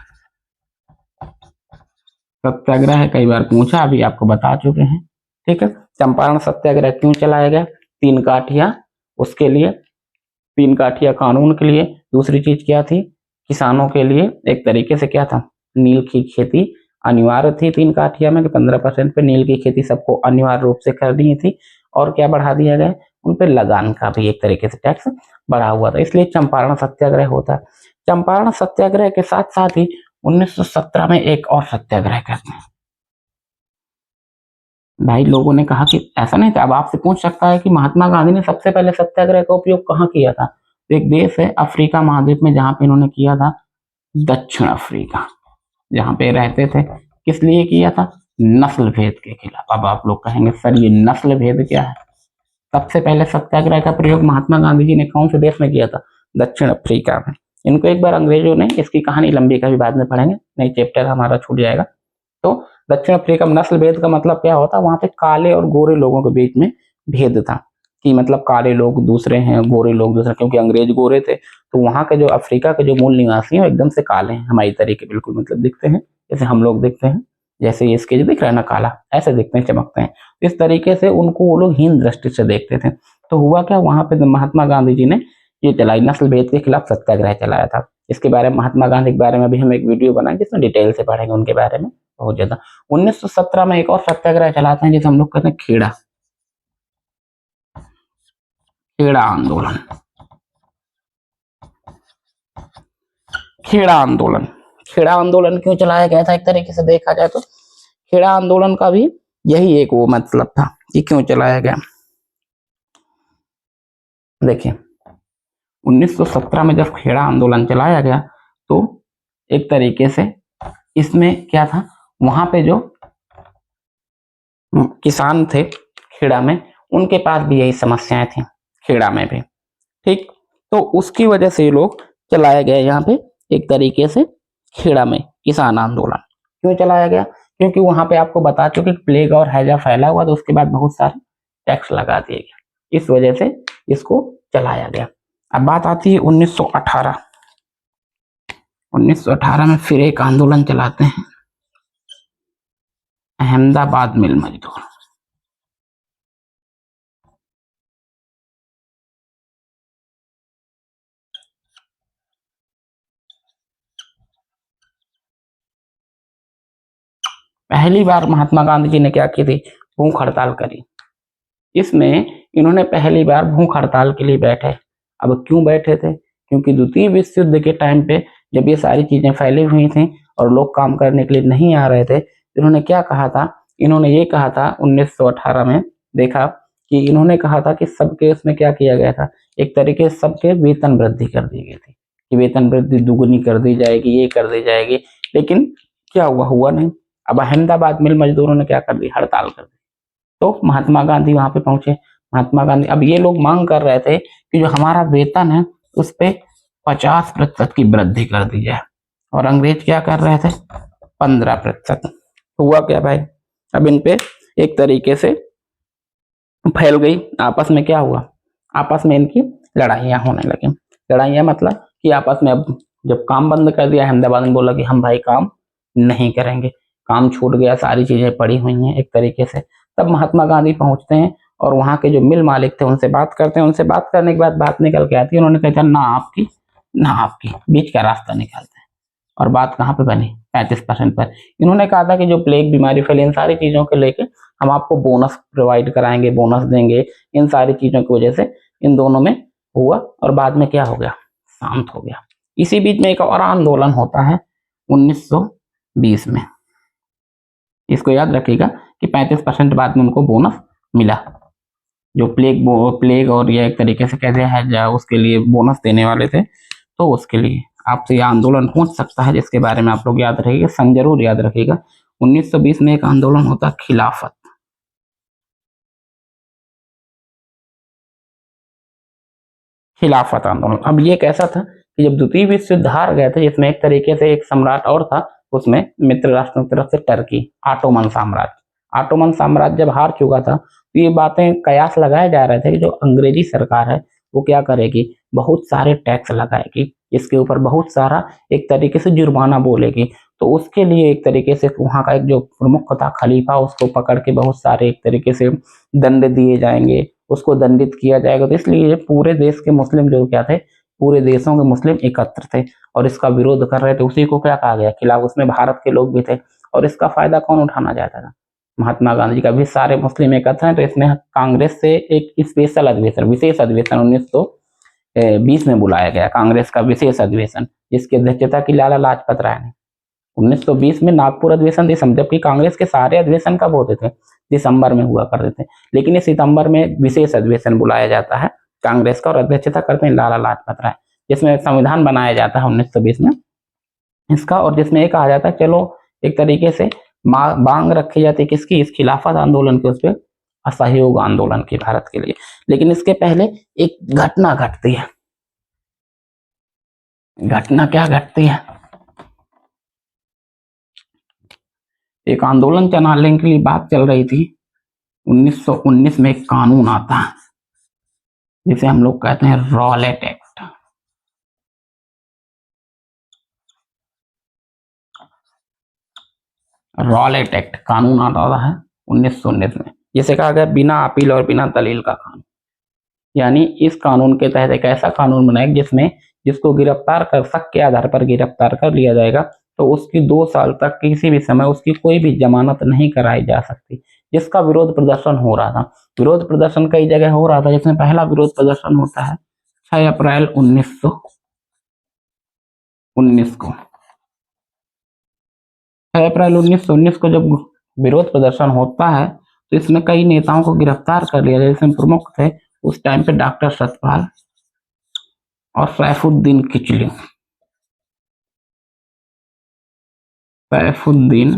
सत्याग्रह है, कई बार पूछा, अभी आपको बता चुके हैं। ठीक है, चंपारण सत्याग्रह क्यों चलाया गया? 3 काठिया, उसके लिए 3 काठिया कानून के लिए। दूसरी चीज क्या थी? किसानों के लिए एक तरीके से क्या था, नील की खेती अनिवार्य थी 3 काठिया में, कि 15% पे नील की खेती सबको अनिवार्य रूप से करनी थी। और क्या बढ़ा दिया गया? उन पे लगान का भी एक तरीके से टैक्स बढ़ा हुआ था, इसलिए चंपारण सत्याग्रह होता है। चंपारण सत्याग्रह के साथ साथ ही 1917 में एक और सत्याग्रह करते हैं। भाई लोगों ने कहा कि ऐसा नहीं था। अब आपसे पूछ सकता है कि महात्मा गांधी ने सबसे पहले सत्याग्रह का उपयोग कहाँ किया था? तो एक देश है अफ्रीका महाद्वीप में, जहां पे इन्होंने किया था, दक्षिण अफ्रीका, जहां पे रहते थे। किस लिए किया था? नस्ल भेद के खिलाफ। अब आप लोग कहेंगे सर ये नस्ल भेद क्या है? सबसे पहले सत्याग्रह का प्रयोग महात्मा गांधी जी ने कौन से देश में किया था? दक्षिण अफ्रीका में। इनको एक बार अंग्रेजों ने, इसकी कहानी लंबी, कभी बाद में पढ़ेंगे, नहीं चैप्टर हमारा छूट जाएगा। तो दक्षिण अफ्रीका में नस्ल भेद का मतलब क्या होता? वहां पे काले और गोरे लोगों के बीच में भेद था, कि मतलब काले लोग दूसरे हैं, गोरे लोग दूसरे, क्योंकि अंग्रेज गोरे थे। तो वहां के जो अफ्रीका के जो मूल निवासी हैं, एकदम से काले हैं, हमारी तरीके बिल्कुल, मतलब दिखते हैं जैसे हम लोग दिखते हैं, जैसे इसके जो दिख रहा है ना काला, ऐसे दिखते हैं, चमकते हैं। इस तरीके से उनको वो लोग हीन दृष्टि से देखते थे। तो हुआ क्या, वहां पे महात्मा गांधी जी ने ये चलाई, नस्ल भेद के खिलाफ सत्याग्रह चलाया था। इसके बारे में, महात्मा गांधी के बारे में भी हम एक वीडियो बनाएंगे, जिसमें डिटेल से पढ़ेंगे उनके बारे में बहुत ज्यादा। 1917 में एक और सत्याग्रह चलाते हैं, जिसे हम लोग कहते हैं खेड़ा खेड़ा आंदोलन। खेड़ा आंदोलन, खेड़ा आंदोलन क्यों चलाया गया था? एक तरीके से देखा जाए तो खेड़ा आंदोलन का भी यही एक वो मतलब था कि क्यों चलाया गया। देखिए 1917 में जब खेड़ा आंदोलन चलाया गया, तो एक तरीके से इसमें क्या था, वहां पे जो किसान थे खेड़ा में, उनके पास भी यही समस्याएं थी, खेड़ा में भी। ठीक, तो उसकी वजह से ये लोग चलाया गया यहाँ पे एक तरीके से खेड़ा में किसान आंदोलन। क्यों चलाया गया? क्योंकि वहां पे आपको बता चुके प्लेग और हैजा फैला हुआ, तो उसके बाद बहुत सारे टैक्स लगा दिए गए, इस वजह से इसको चलाया गया। अब बात आती है 1918। 1918 में फिर एक आंदोलन चलाते हैं, अहमदाबाद मिल मजदूर। पहली बार महात्मा गांधी जी ने क्या की थी? भूख हड़ताल करी। इसमें इन्होंने पहली बार भूख हड़ताल के लिए बैठे। अब क्यों बैठे थे? क्योंकि द्वितीय विश्व युद्ध के टाइम पे जब ये सारी चीजें फैली हुई थी और लोग काम करने के लिए नहीं आ रहे थे, इन्होंने क्या कहा था? इन्होंने ये कहा था 1918 में, देखा कि इन्होंने कहा था कि सबके उसमें क्या किया गया था, एक तरीके से सबके वेतन वृद्धि कर दी गई थी, कि वेतन वृद्धि दुगुनी कर दी जाएगी, ये कर दी जाएगी। लेकिन क्या हुआ? हुआ नहीं। अब अहमदाबाद मिल मजदूरों ने क्या कर दी? हड़ताल कर दी। तो महात्मा गांधी वहां पे पहुंचे। महात्मा गांधी, अब ये लोग मांग कर रहे थे कि जो हमारा वेतन है उस पे 50% की वृद्धि कर दी जाए, और अंग्रेज क्या कर रहे थे? 15%। हुआ क्या भाई? अब इन पे एक तरीके से फैल गई, आपस में क्या हुआ? आपस में इनकी लड़ाइयां होने लगी। लड़ाइयां मतलब कि आपस में, अब जब काम बंद कर दिया, अहमदाबाद ने बोला कि हम भाई काम नहीं करेंगे, काम छूट गया, सारी चीजें पड़ी हुई हैं एक तरीके से। तब महात्मा गांधी पहुंचते हैं और वहां के जो मिल मालिक थे उनसे बात करते हैं। उनसे बात करने के बाद बात निकल के आती है, उन्होंने कहा ना आपकी ना आपकी, बीच का रास्ता निकालते हैं। और बात कहाँ पे बनी? 35% पर। इन्होंने कहा था कि जो प्लेग बीमारी फैली, इन सारी चीजों के लेके हम आपको बोनस प्रोवाइड कराएंगे, बोनस देंगे। इन सारी चीजों की वजह से इन दोनों में हुआ, और बाद में क्या हो गया? शांत हो गया। इसी बीच में एक और आंदोलन होता है 1920 में। इसको याद रखिएगा कि 35% बाद में उनको बोनस मिला, जो प्लेग और ये एक तरीके से कहते हैं उसके लिए बोनस देने वाले थे। तो उसके लिए आपसे ये आंदोलन पूछ सकता है, जिसके बारे में आप लोग याद रखिएगा, सन जरूर याद रखिएगा। 1920 में एक आंदोलन होता खिलाफत। खिलाफत आंदोलन, अब ये कैसा था कि जब द्वितीय विश्व युद्ध हार गए थे, जिसमें एक तरीके से एक सम्राट और था, उसमें मित्र राष्ट्रों की तरफ से टर्की, ऑटोमन साम्राज्य, ऑटोमन साम्राज्य जब हार चुका था तो ये बातें कयास लगाए जा रहे थे कि जो अंग्रेजी सरकार है वो क्या करेगी, बहुत सारे टैक्स लगाएगी, इसके ऊपर बहुत सारा एक तरीके से जुर्माना बोलेगी। तो उसके लिए एक तरीके से वहाँ का एक जो प्रमुख था खलीफा, उसको पकड़ के बहुत सारे एक तरीके से दंड दिए जाएंगे, उसको दंडित किया जाएगा। तो इसलिए पूरे देश के मुस्लिम जो क्या थे, पूरे देशों के मुस्लिम एकत्र थे और इसका विरोध कर रहे थे। उसी को क्या कहा गया, खिलाफ। उसमें भारत के लोग भी थे और इसका फायदा कौन उठाना चाहता था, महात्मा गांधी का। भी सारे मुस्लिम एकत्र हैं तो इसमें कांग्रेस से एक स्पेशल अधिवेशन, विशेष अधिवेशन 1920 में बुलाया गया, कांग्रेस का विशेष अधिवेशन, जिसकी अध्यक्षता की लाला लाजपत राय ने। 1920 में नागपुर अधिवेशन दिसंबर, जबकि कांग्रेस के सारे अधिवेशन कब होते थे, दिसंबर में हुआ करते थे, लेकिन ये सितंबर में विशेष अधिवेशन बुलाया जाता है कांग्रेस का और अध्यक्षता करते हैं लाला लाजपत राय, जिसमें संविधान बनाया जाता है 1920 में इसका। और जिसमें ये कहा जाता है चलो एक तरीके से मांग रखी जाती है किसकी, इस खिलाफत आंदोलन के, उस पर असहयोग आंदोलन की भारत के लिए। लेकिन इसके पहले एक घटना घटती है। घटना क्या घटती है, एक आंदोलन चलाने के लिए बात चल रही थी। 1919 में एक कानून आता है जिसे हम लोग कहते हैं रॉलेट एक्ट। रॉलेट एक्ट कानून आता है 1919 में, जिसे कहा गया बिना अपील और बिना दलील का कानून। यानी इस कानून के तहत एक ऐसा कानून बनाया जिसमें जिसको गिरफ्तार कर, शक के आधार पर गिरफ्तार कर लिया जाएगा तो उसकी 2 साल तक किसी भी समय उसकी कोई भी जमानत नहीं कराई जा सकती। जिसका विरोध प्रदर्शन हो रहा था, विरोध प्रदर्शन कई जगह हो रहा था, जिसमें पहला विरोध प्रदर्शन होता है 6 अप्रैल 1919 को। 6 अप्रैल 1919 को जब विरोध प्रदर्शन होता है तो इसमें कई नेताओं को गिरफ्तार कर लिया गया, जिसमें प्रमुख थे उस टाइम पे डॉक्टर सतपाल और सैफुद्दीन किचलू। सैफुद्दीन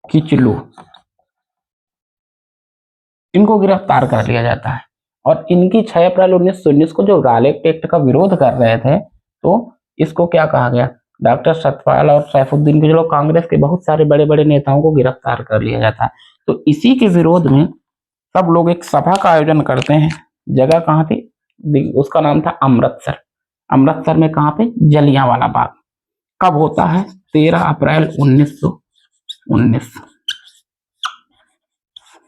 किचलू, इनको गिरफ्तार कर लिया जाता है। और इनकी 6 अप्रैल 1919 को जो रॉलेट एक्ट का विरोध कर रहे थे तो इसको क्या कहा गया, डॉक्टर सतपाल और सैफुद्दीन किचलू, कांग्रेस के बहुत सारे बड़े बड़े नेताओं को गिरफ्तार कर लिया जाता है। तो इसी के विरोध में सब लोग एक सभा का आयोजन करते हैं। जगह कहाँ थी, उसका नाम था अमृतसर। अमृतसर में कहाँ पे, जलियांवाला बाग। कब होता है, 13 अप्रैल 1919।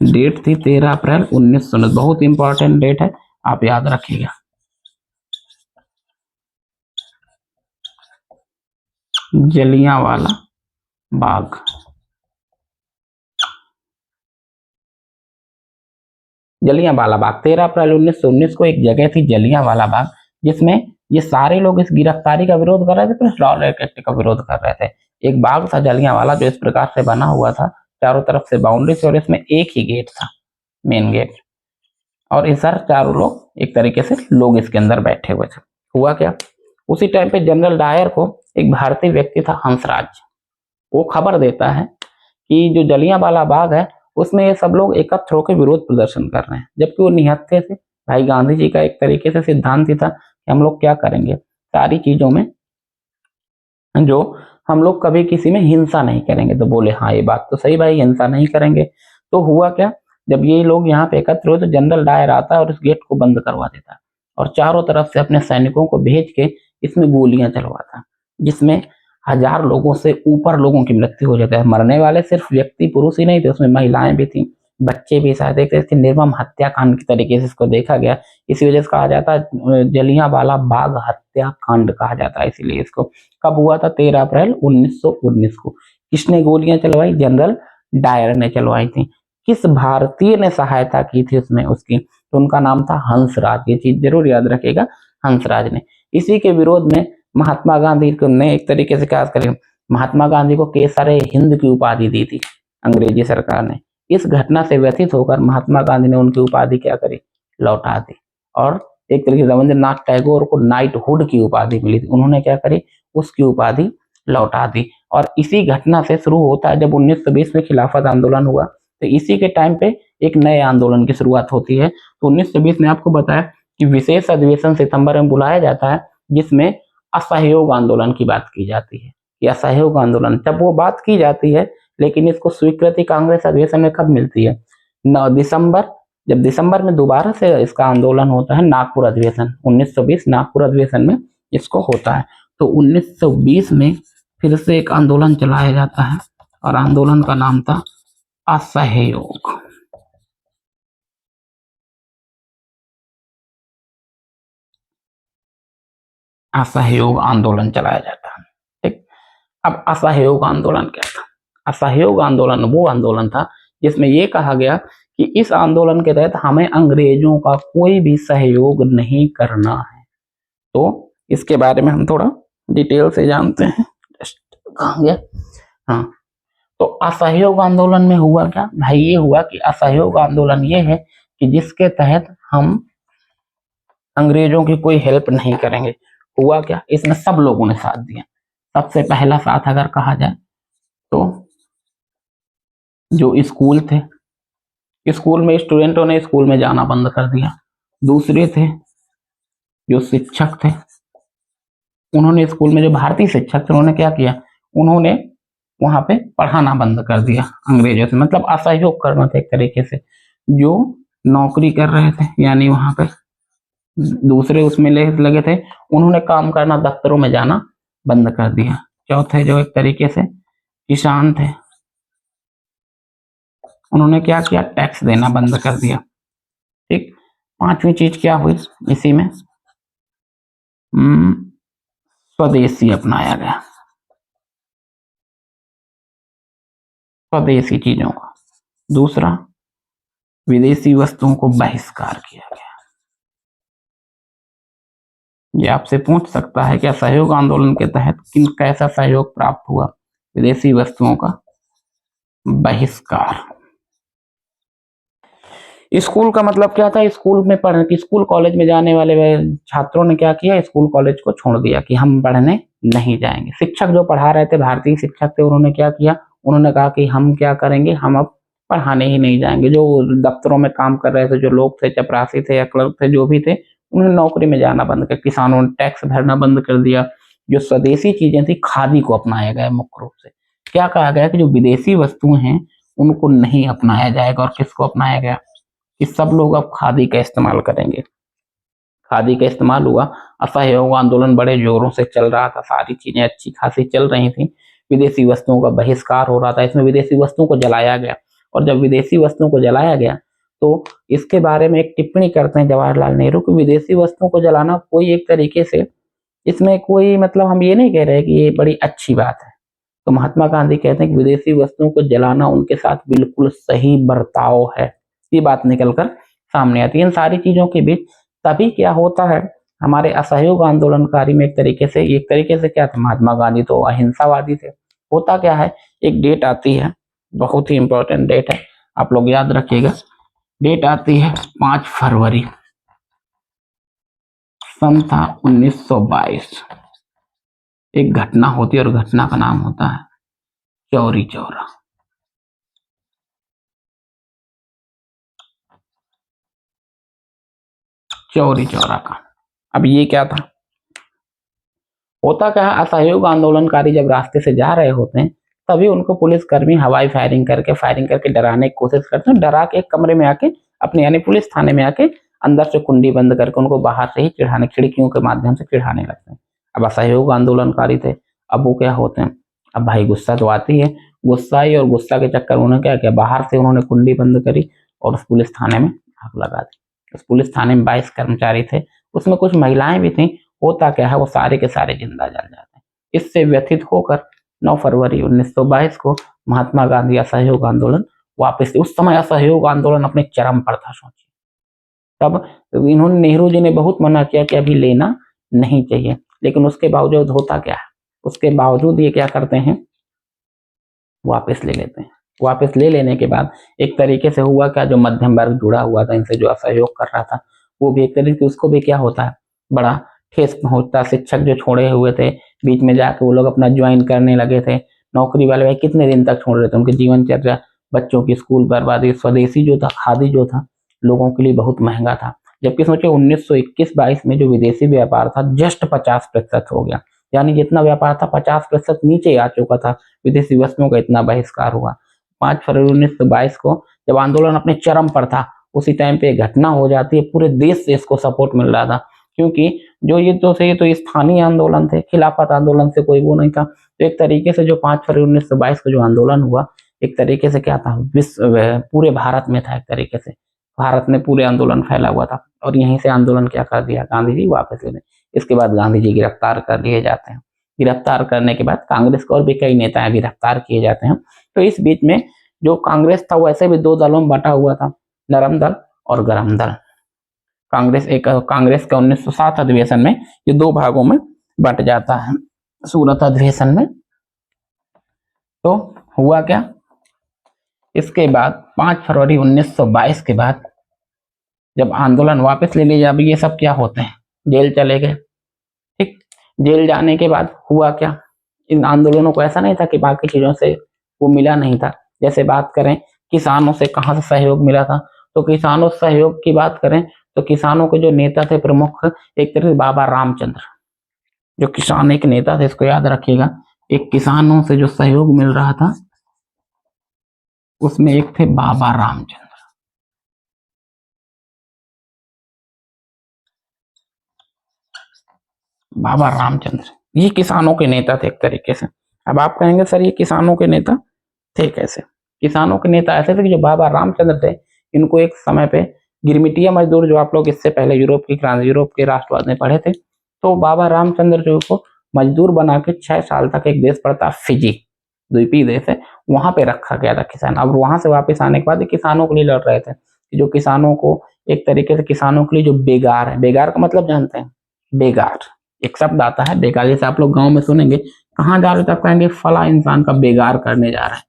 डेट थी 13 अप्रैल 1919, बहुत इंपॉर्टेंट डेट है, आप याद रखिएगा। जलियांवाला बाग, जलियांवाला बाग 13 अप्रैल 1919 को एक जगह थी जलियांवाला बाग, जिसमें ये सारे लोग इस गिरफ्तारी का विरोध कर रहे थे, प्लस रॉलेट एक्ट का विरोध कर रहे थे। एक बाग था जलियांवाला जो इस प्रकार से बना हुआ था, चारों तरफ से बाउंड्री थी और इसमें एक ही गेट था, मेन गेट, और इस सर चारों लोग एक तरीके से लोग इसके अंदर बैठे हुए थे। हुआ क्या, उसी टाइम पे जनरल डायर को एक भारतीय व्यक्ति था हंसराज, वो खबर देता है कि जो जलियांवाला बाग है उसमें ये सब लोग एकत्र होकर विरोध प्रदर्शन कर रहे हैं, जबकि वो निहत्थे थे। भाई गांधी जी का एक तरीके से सिद्धांत ही था कि हम लोग क्या करेंगे, सारी चीजों में जो हम लोग कभी किसी में हिंसा नहीं करेंगे। तो बोले हाँ ये बात तो सही भाई, हिंसा नहीं करेंगे। तो हुआ क्या, जब ये लोग यहाँ पे एकत्र हुए तो जनरल डायर आता है और इस गेट को बंद करवा देता है और चारों तरफ से अपने सैनिकों को भेज के इसमें गोलियां चलवाता, जिसमें 1000 लोगों से ऊपर लोगों की मृत्यु हो जाती है। मरने वाले सिर्फ व्यक्ति पुरुष ही नहीं थे, उसमें महिलाएं भी थी, बच्चे भी शायद। एक इसके निर्मम हत्याकांड की तरीके से इसको देखा गया, इसी वजह से कहा जाता है जलियांवाला बाग हत्याकांड कहा जाता है इसीलिए इसको। कब हुआ था, 13 अप्रैल 1919 को। किसने गोलियां चलवाई, जनरल डायर ने चलवाई थी। किस भारतीय ने सहायता की थी उसमें उसकी, तो उनका नाम था हंसराज। ये चीज जरूर याद रखिएगा, हंसराज ने। इसी के विरोध में महात्मा गांधी को ने एक तरीके से क्या करें, महात्मा गांधी को केसरे हिंद की उपाधि दी थी अंग्रेजी सरकार ने। इस घटना से व्यथित होकर महात्मा गांधी ने उनकी उपाधि क्या करी, लौटा दी। और एक तरीके से रविंद्रनाथ टैगोर को नाइटहुड की उपाधि मिली थी, उन्होंने क्या करी, उसकी उपाधि लौटा दी। और इसी घटना से शुरू होता है, जब 1920 में खिलाफत आंदोलन हुआ तो इसी के टाइम पे एक नए आंदोलन की शुरुआत होती है। तो 1920 में आपको बताया कि विशेष अधिवेशन सितंबर में बुलाया जाता है, जिसमें असहयोग आंदोलन की बात की जाती है। कि असहयोग आंदोलन, जब वो बात की जाती है लेकिन इसको स्वीकृति कांग्रेस अधिवेशन में कब मिलती है? 9 दिसंबर, जब दिसंबर में दोबारा से इसका आंदोलन होता है, नागपुर अधिवेशन 1920 नागपुर अधिवेशन में इसको होता है। तो 1920 में फिर से एक आंदोलन चलाया जाता है और आंदोलन का नाम था असहयोग। असहयोग आंदोलन चलाया जाता है। ठीक, अब असहयोग आंदोलन क्या था? असहयोग आंदोलन वो आंदोलन था जिसमें यह कहा गया कि इस आंदोलन के तहत हमें अंग्रेजों का कोई भी सहयोग नहीं करना है। तो इसके बारे में हम थोड़ा डिटेल से जानते हैं। कहाँ गया? हाँ, तो असहयोग आंदोलन में हुआ क्या भाई? ये हुआ कि असहयोग आंदोलन ये है कि जिसके तहत हम अंग्रेजों की कोई हेल्प नहीं करेंगे। हुआ क्या? इसमें सब लोगों ने साथ दिया। सबसे पहला साथ अगर कहा जाए तो जो स्कूल थे, स्कूल में स्टूडेंटों ने स्कूल में जाना बंद कर दिया। दूसरे थे जो शिक्षक थे, उन्होंने स्कूल में, जो भारतीय शिक्षक थे, उन्होंने क्या किया? उन्होंने वहां पे पढ़ाना बंद कर दिया अंग्रेजों से, मतलब असहयोग करना था एक तरीके से। जो नौकरी कर रहे थे यानी वहां पे दूसरे उसमें लगे थे, उन्होंने काम करना, दफ्तरों में जाना बंद कर दिया। चौथे जो एक तरीके से किसान थे, उन्होंने क्या किया? टैक्स देना बंद कर दिया। ठीक, पांचवी चीज क्या हुई इसी में? स्वदेशी अपनाया गया, स्वदेशी चीजों का। दूसरा, विदेशी वस्तुओं को बहिष्कार किया गया। ये आपसे पूछ सकता है कि असहयोग आंदोलन के तहत किन कैसा सहयोग प्राप्त हुआ? विदेशी वस्तुओं का बहिष्कार। स्कूल का मतलब क्या था? स्कूल में पढ़ने, स्कूल कॉलेज में जाने वाले छात्रों ने क्या किया? स्कूल कॉलेज को छोड़ दिया कि हम पढ़ने नहीं जाएंगे। शिक्षक जो पढ़ा रहे थे, भारतीय शिक्षक थे, उन्होंने क्या किया? उन्होंने कहा कि हम क्या करेंगे, हम अब पढ़ाने ही नहीं जाएंगे। जो दफ्तरों में काम कर रहे थे, जो लोग थे, चपरासी थे या क्लर्क थे, जो भी थे, उन्होंने नौकरी में जाना बंद कर, किसानों ने टैक्स भरना बंद कर दिया। जो स्वदेशी चीजें थी, खादी को अपनाया गया मुख्य रूप से। क्या कहा गया कि जो विदेशी वस्तुएं हैं उनको नहीं अपनाया जाएगा। और किसको अपनाया गया? कि सब लोग अब खादी का इस्तेमाल करेंगे। खादी का इस्तेमाल हुआ। असहयोग आंदोलन बड़े जोरों से चल रहा था, सारी चीजें अच्छी खासी चल रही थी। विदेशी वस्तुओं का बहिष्कार हो रहा था, इसमें विदेशी वस्तुओं को जलाया गया। और जब विदेशी वस्तुओं को जलाया गया तो इसके बारे में एक टिप्पणी करते हैं जवाहरलाल नेहरू कि विदेशी वस्तुओं को जलाना कोई एक तरीके से, इसमें कोई मतलब हम ये नहीं कह रहे कि ये बड़ी अच्छी बात है। तो महात्मा गांधी कहते हैं कि विदेशी वस्तुओं को जलाना उनके साथ बिल्कुल सही बर्ताव है। ये बात निकलकर सामने आती है। इन सारी चीजों के बीच तभी क्या होता है, हमारे असहयोग आंदोलनकारी में एक तरीके से क्या था? महात्मा गांधी तो अहिंसावादी थे। होता क्या है, एक डेट आती है, बहुत ही इंपॉर्टेंट डेट है, आप लोग याद रखिएगा। डेट आती है 5 फरवरी सन था 1922। एक घटना होती है और घटना का नाम होता है चौरी चौरा। चौरी चौरा का, अब ये क्या था? होता क्या है, असहयोग आंदोलनकारी जब रास्ते से जा रहे होते हैं तभी उनको पुलिसकर्मी हवाई फायरिंग करके डराने की कोशिश करते हैं। डरा के एक कमरे में आके अपने, यानी पुलिस थाने में आके अंदर से कुंडी बंद करके उनको बाहर से ही चिढ़ाने, खिड़कियों के माध्यम से चिढ़ाने लगते हैं। अब असहयोग आंदोलनकारी थे, अब वो क्या होते हैं? अब भाई गुस्सा तो आती है, गुस्सा आई और गुस्सा के चक्कर उन्होंने क्या किया? बाहर से उन्होंने कुंडी बंद करी और उस पुलिस थाने में आग लगा दी। उस पुलिस थाने में 22 कर्मचारी थे, उसमें कुछ महिलाएं भी थी। होता क्या है, वो सारे के सारे जिंदा जल जाते हैं। इससे व्यथित होकर 9 फरवरी 1922 को महात्मा गांधी असहयोग आंदोलन वापस, उस समय असहयोग आंदोलन अपने चरम पर था, सोचिए। तब इन्होंने, नेहरू जी ने बहुत मना किया कि अभी लेना नहीं चाहिए, लेकिन उसके बावजूद होता क्या है, उसके बावजूद ये क्या करते हैं? वापस ले लेते हैं। वापस ले लेने के बाद एक तरीके से हुआ क्या, जो मध्यम वर्ग जुड़ा हुआ था इनसे, जो असहयोग कर रहा था, वो भी एक तरीके से, उसको भी क्या होता है, बड़ा ठेस पहुंचता। शिक्षक जो छोड़े हुए थे बीच में जाके वो लोग अपना ज्वाइन करने लगे थे। नौकरी वाले भाई कितने दिन तक छोड़ रहे थे, उनके जीवनचर्या, बच्चों की स्कूल बर्बादी। स्वदेशी जो था, खादी जो था, लोगों के लिए बहुत महंगा था। जबकि सोचे 1921-22 में जो विदेशी व्यापार था जस्ट 50% हो गया। यानी जितना व्यापार था 50% नीचे आ चुका था। विदेशी वस्तुओं का इतना बहिष्कार हुआ। 5 फरवरी 1922 को जब आंदोलन अपने चरम पर था, उसी टाइम पे घटना हो जाती है, पूरे देश से इसको सपोर्ट मिल रहा था, क्योंकि जो ये तो स्थानीय आंदोलन थे, खिलाफत आंदोलन से कोई वो नहीं था। तो एक तरीके से जो 5 फरवरी 1922 को जो आंदोलन हुआ, एक तरीके से क्या था, विश्व पूरे भारत में था। एक तरीके से भारत में पूरे आंदोलन फैला हुआ था, और यहीं से आंदोलन क्या कर दिया, गांधी जी वापस ले गए। इसके बाद गांधी जी गिरफ्तार कर लिए जाते हैं। गिरफ्तार करने के बाद कांग्रेस को और भी कई नेता गिरफ्तार किए जाते हैं। तो इस बीच में जो कांग्रेस था वैसे भी 2 दलों में बटा हुआ था, नरम दल और गरम दल। कांग्रेस का 1907 अधिवेशन में ये 2 भागों में बट जाता है। सूरत अधिवेशन में तो हुआ क्या, इसके बाद 5 फरवरी 1922 के बाद जब आंदोलन वापस ले लिए, जब ये सब क्या होते हैं, जेल चले गए। ठीक, जेल जाने के बाद हुआ क्या, इन आंदोलनों को ऐसा नहीं था कि बाकी चीजों से वो मिला नहीं था। जैसे बात करें किसानों से कहाँ से सहयोग मिला था, तो किसानों सहयोग की बात करें तो किसानों के जो नेता थे प्रमुख, एक तरह से बाबा रामचंद्र, जो किसान एक नेता थे, इसको याद रखिएगा। एक किसानों से जो सहयोग मिल रहा था उसमें एक थे बाबा रामचंद्र। बाबा रामचंद्र ये किसानों के नेता थे एक तरीके से। अब आप कहेंगे सर ये किसानों के नेता थे कैसे? किसानों के नेता ऐसे थे कि जो बाबा रामचंद्र थे, इनको एक समय पे गिरमिटिया मजदूर, जो आप लोग इससे पहले यूरोप के राष्ट्रवाद में पढ़े थे, तो बाबा रामचंद्र जो को मजदूर बना के 6 साल तक एक देश पड़ता फिजी, द्वीपीय देश है, वहां पे रखा गया था किसान। अब वहां से वापस आने के बाद किसानों के लिए लड़ रहे थे, कि जो किसानों को एक तरीके से किसानों के लिए जो बेगार है, बेगार का मतलब जानते हैं, बेगार एक शब्द आता है बेगार, जैसे आप लोग गांव में सुनेंगे कहाँ जा रहे हो, तो आप कहेंगे फला इंसान का बेगार करने जा रहा है,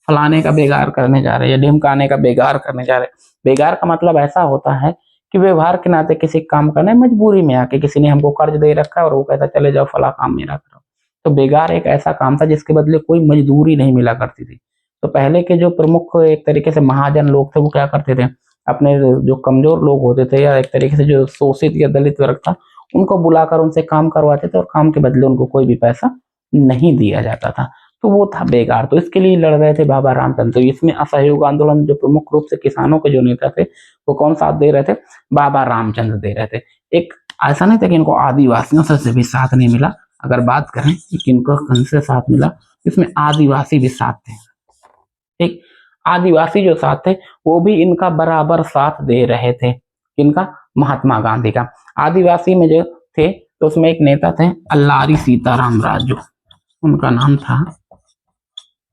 फलाने का बेगार करने जा रहे हैं, या ढिमकाने का बेगार करने जा रहे हैं। बेगार का मतलब ऐसा होता है कि व्यवहार के नाते किसी काम करने मजबूरी में आके, किसी ने हमको कर्ज दे रखा है और वो कहता चले जाओ फला काम मेरा करो। तो बेगार एक ऐसा काम था जिसके बदले कोई मजदूरी नहीं मिला करती थी। तो पहले के जो प्रमुख एक तरीके से महाजन लोग थे, वो क्या करते थे, अपने जो कमजोर लोग होते थे या एक तरीके से जो शोषित या दलित वर्ग था, उनको बुलाकर उनसे काम करवाते थे, और काम के बदले उनको कोई भी पैसा नहीं दिया जाता था। तो वो था बेगार। तो इसके लिए लड़ रहे थे बाबा रामचंद्र। तो इसमें असहयोग आंदोलन जो प्रमुख रूप से किसानों के जो नेता थे, वो कौन साथ दे रहे थे, बाबा रामचंद्र दे रहे थे। एक ऐसा नहीं था कि इनको आदिवासियों से भी साथ नहीं मिला। अगर बात करें कि किनको किनसे साथ मिला, इसमें आदिवासी भी साथ थे। ठीक, आदिवासी जो साथ थे वो भी इनका बराबर साथ दे रहे थे। इनका महात्मा गांधी का। आदिवासी में जो थे तो उसमें एक नेता थे अल्लारी सीताराम राजू, उनका नाम था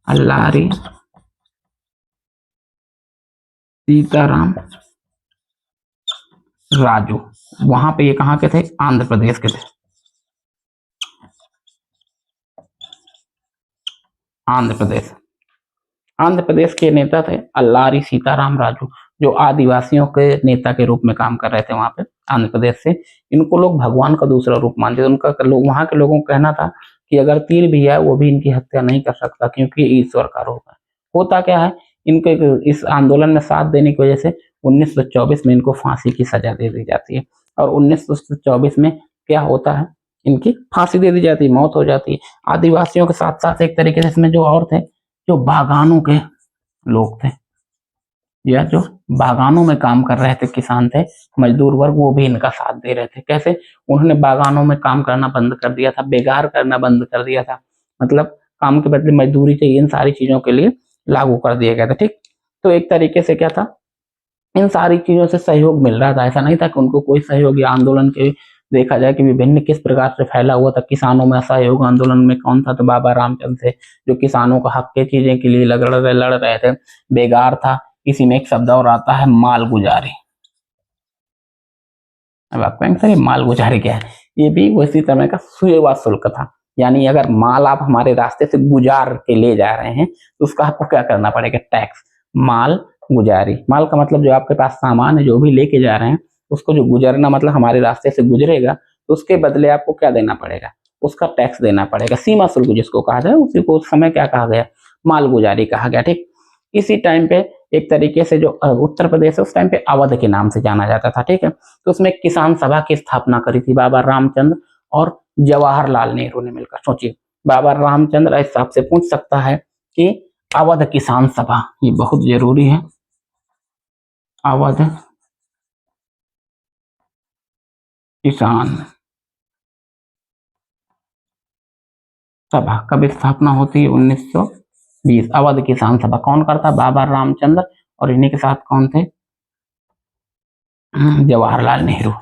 अल्लारी सीताराम राजू। वहां पे ये कहाँ के थे, आंध्र प्रदेश के थे। आंध्र प्रदेश के नेता थे अल्लारी सीताराम राजू, जो आदिवासियों के नेता के रूप में काम कर रहे थे वहां पे आंध्र प्रदेश से। इनको लोग भगवान का दूसरा रूप मानते थे। उनका वहां के लोगों का कहना था कि अगर तीर भी है वो भी इनकी हत्या नहीं कर सकता, क्योंकि ईश्वर का रूप है। होता क्या है, इनके इस आंदोलन में साथ देने की वजह से 1924 में इनको फांसी की सजा दे दी जाती है। और 1924 में क्या होता है, इनकी फांसी दे दी जाती है, मौत हो जाती है। आदिवासियों के साथ साथ एक तरीके से इसमें जो और थे, जो बागानों के लोग थे, या जो बागानों में काम कर रहे थे, किसान थे, मजदूर वर्ग, वो भी इनका साथ दे रहे थे। कैसे, उन्होंने बागानों में काम करना बंद कर दिया था, बेगार करना बंद कर दिया था, मतलब काम के बदले मजदूरी चाहिए, इन सारी चीजों के लिए लागू कर दिया गया था। ठीक, तो एक तरीके से क्या था, इन सारी चीजों से सहयोग मिल रहा था। ऐसा नहीं था कि उनको कोई सहयोग, या आंदोलन के देखा जाए कि विभिन्न किस प्रकार से फैला हुआ था। किसानों में असहयोग आंदोलन में कौन था, तो बाबा रामचंद्र थे, जो किसानों का हक के चीजें के लिए लड़ रहे थे। बेगार था, इसी में एक शब्द और आता है मालगुजारी। अब आप कहेंगे सर ये मालगुजारी क्या है, ये भी उसी तरह का सेवा शुल्क था। यानी अगर माल आप हमारे रास्ते से गुजार के ले जा रहे हैं तो उसका आपको क्या करना पड़ेगा, टैक्स। माल गुजारी, माल का मतलब जो आपके पास सामान है, जो भी लेके जा रहे हैं, उसको जो गुजरना मतलब हमारे रास्ते से गुजरेगा, तो उसके बदले आपको क्या देना पड़ेगा, उसका टैक्स देना पड़ेगा। सीमा शुल्क जिसको कहा जाए, उसी को उस समय क्या कहा गया, माल गुजारी कहा गया। ठीक, इसी टाइम पे एक तरीके से जो उत्तर प्रदेश है उस टाइम पे अवध के नाम से जाना जाता था। ठीक है, तो उसमें किसान सभा की स्थापना करी थी बाबा रामचंद्र और जवाहरलाल नेहरू ने मिलकर। सोचिए, बाबा रामचंद्र ऐसा आपसे पूछ सकता है कि अवध किसान सभा, ये बहुत जरूरी है, अवध किसान सभा कब स्थापना होती है? 1920। अवध किसान सभा कौन करता? बाबा रामचंद्र, और इन्हीं के साथ कौन थे? जवाहरलाल नेहरू।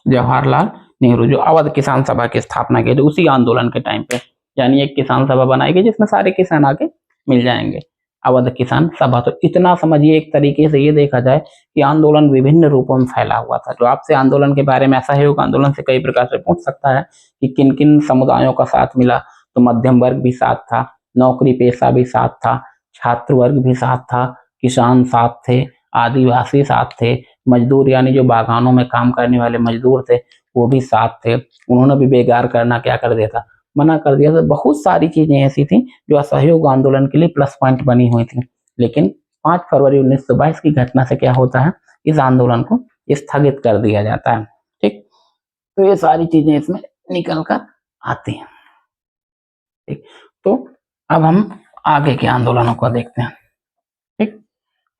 जवाहरलाल नेहरू जो अवध किसान सभा की स्थापना की थी उसी आंदोलन के टाइम पे, यानी एक किसान सभा बनाई गई जिसमें सारे किसान आके मिल जाएंगे, अवध किसान सभा। तो इतना समझिए, एक तरीके से ये देखा जाए कि आंदोलन विभिन्न रूपों में फैला हुआ था। जो आपसे आंदोलन के बारे में, असहयोग आंदोलन से कई प्रकार से पूछ सकता है कि किन किन समुदायों का साथ मिला, तो मध्यम वर्ग भी साथ था, नौकरी पेशा भी साथ था, छात्र वर्ग भी साथ था, किसान साथ थे, आदिवासी साथ थे, मजदूर यानी जो बागानों में काम करने वाले मजदूर थे वो भी साथ थे। उन्होंने भी बेकार करना क्या कर दिया था? मना कर दिया था। बहुत सारी चीजें ऐसी थी जो असहयोग आंदोलन के लिए प्लस पॉइंट बनी हुई थी। लेकिन 5 फरवरी 1922 की घटना से क्या होता है? इस आंदोलन को स्थगित कर दिया जाता है। ठीक, तो ये सारी चीजें इसमें निकल कर आती हैं। ठीक, तो अब हम आगे के आंदोलनों को देखते हैं। ठीक,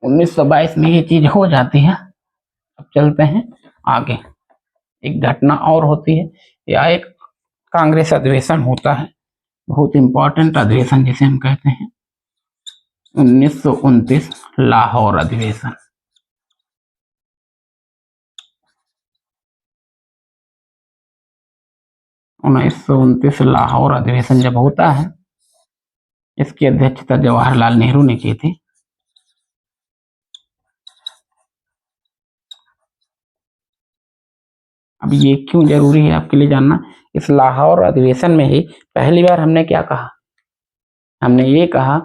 1922 में ये चीज हो जाती है। अब चलते हैं आगे। एक घटना और होती है, या एक कांग्रेस अधिवेशन होता है, बहुत इंपॉर्टेंट अधिवेशन जिसे हम कहते हैं 1929 लाहौर अधिवेशन। 1929 लाहौर अधिवेशन जब होता है, इसकी अध्यक्षता जवाहरलाल नेहरू ने की थी। अब ये क्यों जरूरी है आपके लिए जानना? इस लाहौर अधिवेशन में ही पहली बार हमने क्या कहा? हमने ये कहा,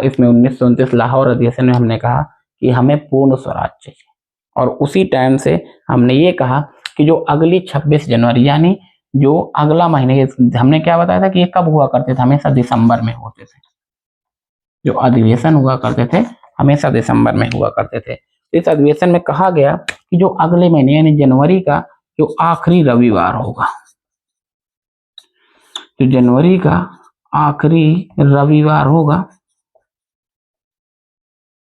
इसमें 1929 लाहौर अधिवेशन में हमने कहा कि हमें पूर्ण स्वराज चाहिए। और उसी टाइम से हमने ये कहा कि जो अगली 26 जनवरी यानी जो अगला महीने, हमने क्या बताया था कि ये कब हुआ करते थे? हमेशा दिसंबर में होते थे। जो अधिवेशन हुआ करते थे हमेशा दिसंबर में हुआ करते थे। इस अधिवेशन में कहा गया कि जो अगले महीने यानी जनवरी का जो आखिरी रविवार होगा, तो जनवरी का आखिरी रविवार होगा,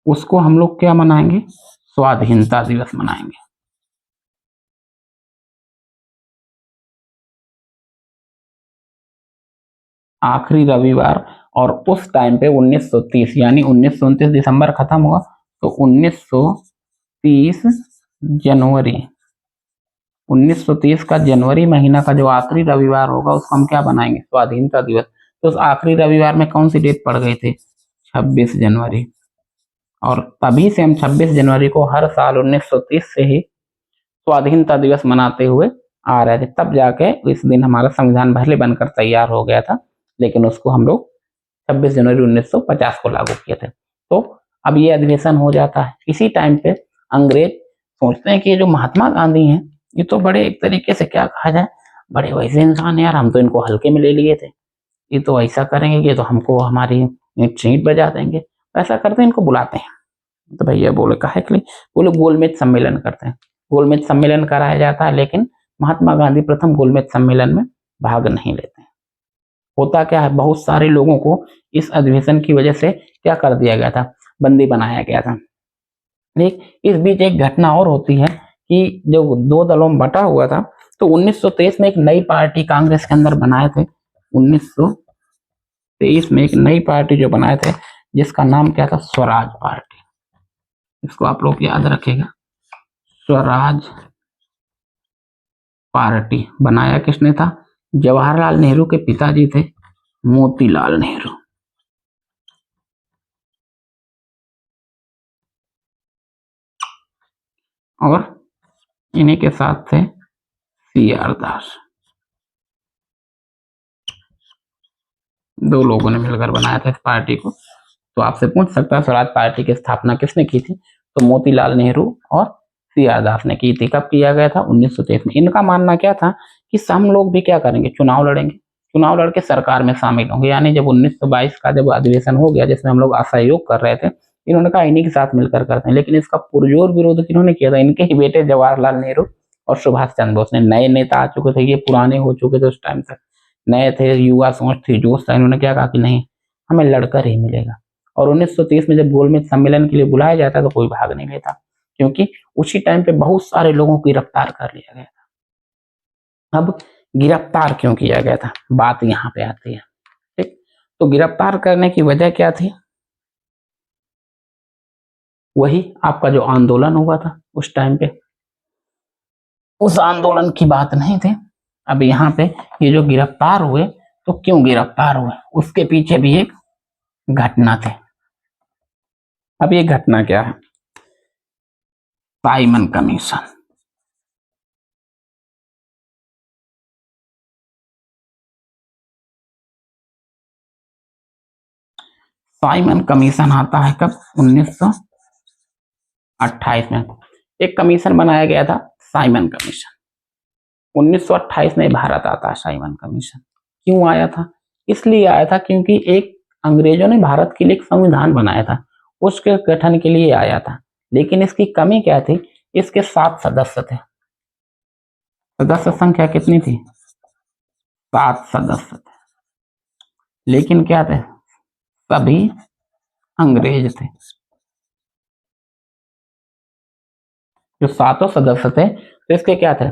उसको हम लोग क्या मनाएंगे? स्वाधीनता दिवस मनाएंगे। आखिरी रविवार, और उस टाइम पे 1930 यानी 1929 दिसंबर खत्म हुआ, तो 1930 जनवरी, 1930 का जनवरी महीना का जो आखिरी रविवार होगा उसको हम क्या बनाएंगे? स्वाधीनता दिवस। तो उस आखिरी रविवार में कौन सी डेट पड़ गई थी? 26 जनवरी। और तभी से हम 26 जनवरी को हर साल 1930 से ही स्वाधीनता दिवस मनाते हुए आ रहे थे। तब जाके इस दिन हमारा संविधान भले बनकर तैयार हो गया था, लेकिन उसको हम लोग 26 जनवरी 1950 को लागू किए थे। तो अब ये अधिवेशन हो जाता है। इसी टाइम पे अंग्रेज सोचते हैं कि ये जो महात्मा गांधी हैं, ये तो बड़े एक तरीके से क्या कहा जाए, बड़े वैसे इंसान यार, हम तो इनको हल्के में ले लिए थे, ये तो ऐसा करेंगे कि तो हमको हमारी चींट बजा देंगे। ऐसा करते हैं, इनको बुलाते हैं। तो भैया बोले काहे के लिए? बोले गोलमेज सम्मेलन करते हैं। गोलमेज सम्मेलन कराया जाता है, लेकिन महात्मा गांधी प्रथम गोलमेज सम्मेलन में भाग नहीं लेते हैं। होता क्या है, बहुत सारे लोगों को इस अधिवेशन की वजह से क्या कर दिया गया था? बंदी बनाया गया था। ठीक, इस बीच एक घटना और होती है कि जब दो दलों में बटा हुआ था, तो 1923 में एक नई पार्टी कांग्रेस के अंदर बनाए थे। 1923 में एक नई पार्टी जो बनाए थे, जिसका नाम क्या था? स्वराज पार्टी। इसको आप लोग याद रखेगा, स्वराज पार्टी। बनाया किसने था? जवाहरलाल नेहरू के पिताजी थे मोतीलाल नेहरू। और इन्हीं के साथ थे CR दास। दो लोगों ने मिलकर बनाया था इस पार्टी को। तो आपसे पूछ सकता है स्वराज पार्टी की स्थापना किसने की थी? तो मोतीलाल नेहरू और CR दास ने की थी। कब किया गया था? 1923 में। इनका मानना क्या था कि हम लोग भी क्या करेंगे? चुनाव लड़ेंगे, चुनाव लड़के सरकार में शामिल होंगे। यानी जब 1922 का जब अधिवेशन हो गया, जिसमें हम लोग असहयोग कर रहे थे, इन्होंने कहा इन्हीं के साथ मिलकर करते हैं, लेकिन इसका पुरजोर विरोध किन्होंने किया था? इनके ही बेटे जवाहरलाल नेहरू और सुभाष चंद्र बोस ने। नए नेता आ चुके थे, ये पुराने हो चुके थे उस टाइम तक, नए थे, युवा सोच थी, जोश था। इन्होंने क्या कहा कि नहीं, हमें लड़कर ही मिलेगा। और 1930 में जब गोलमेज सम्मेलन के लिए बुलाया जाता तो कोई भाग नहीं लेता, क्योंकि उसी टाइम पे बहुत सारे लोगों को गिरफ्तार कर लिया गया था। अब गिरफ्तार क्यों किया गया था, बात यहाँ पे आती है। ठीक, तो गिरफ्तार करने की वजह क्या थी? वही आपका जो आंदोलन हुआ था उस टाइम पे, उस आंदोलन की बात नहीं थी। अब यहाँ पे ये जो गिरफ्तार हुए, तो क्यों गिरफ्तार हुए, उसके पीछे भी एक घटना थी। अब ये घटना क्या है? Simon commission. साइमन कमीशन आता है कब? 1928 में एक कमीशन बनाया गया था, साइमन कमीशन। 1928 में भारत आता है साइमन कमीशन। क्यों आया था? इसलिए आया था क्योंकि एक अंग्रेजों ने भारत के लिए एक संविधान बनाया था, उसके गठन के लिए आया था। लेकिन इसकी कमी क्या थी? इसके 7 सदस्य थे। सदस्य संख्या कितनी थी? 7 सदस्य थे। लेकिन क्या थे? सभी अंग्रेज थे। जो 7 सदस्य थे, तो इसके क्या थे?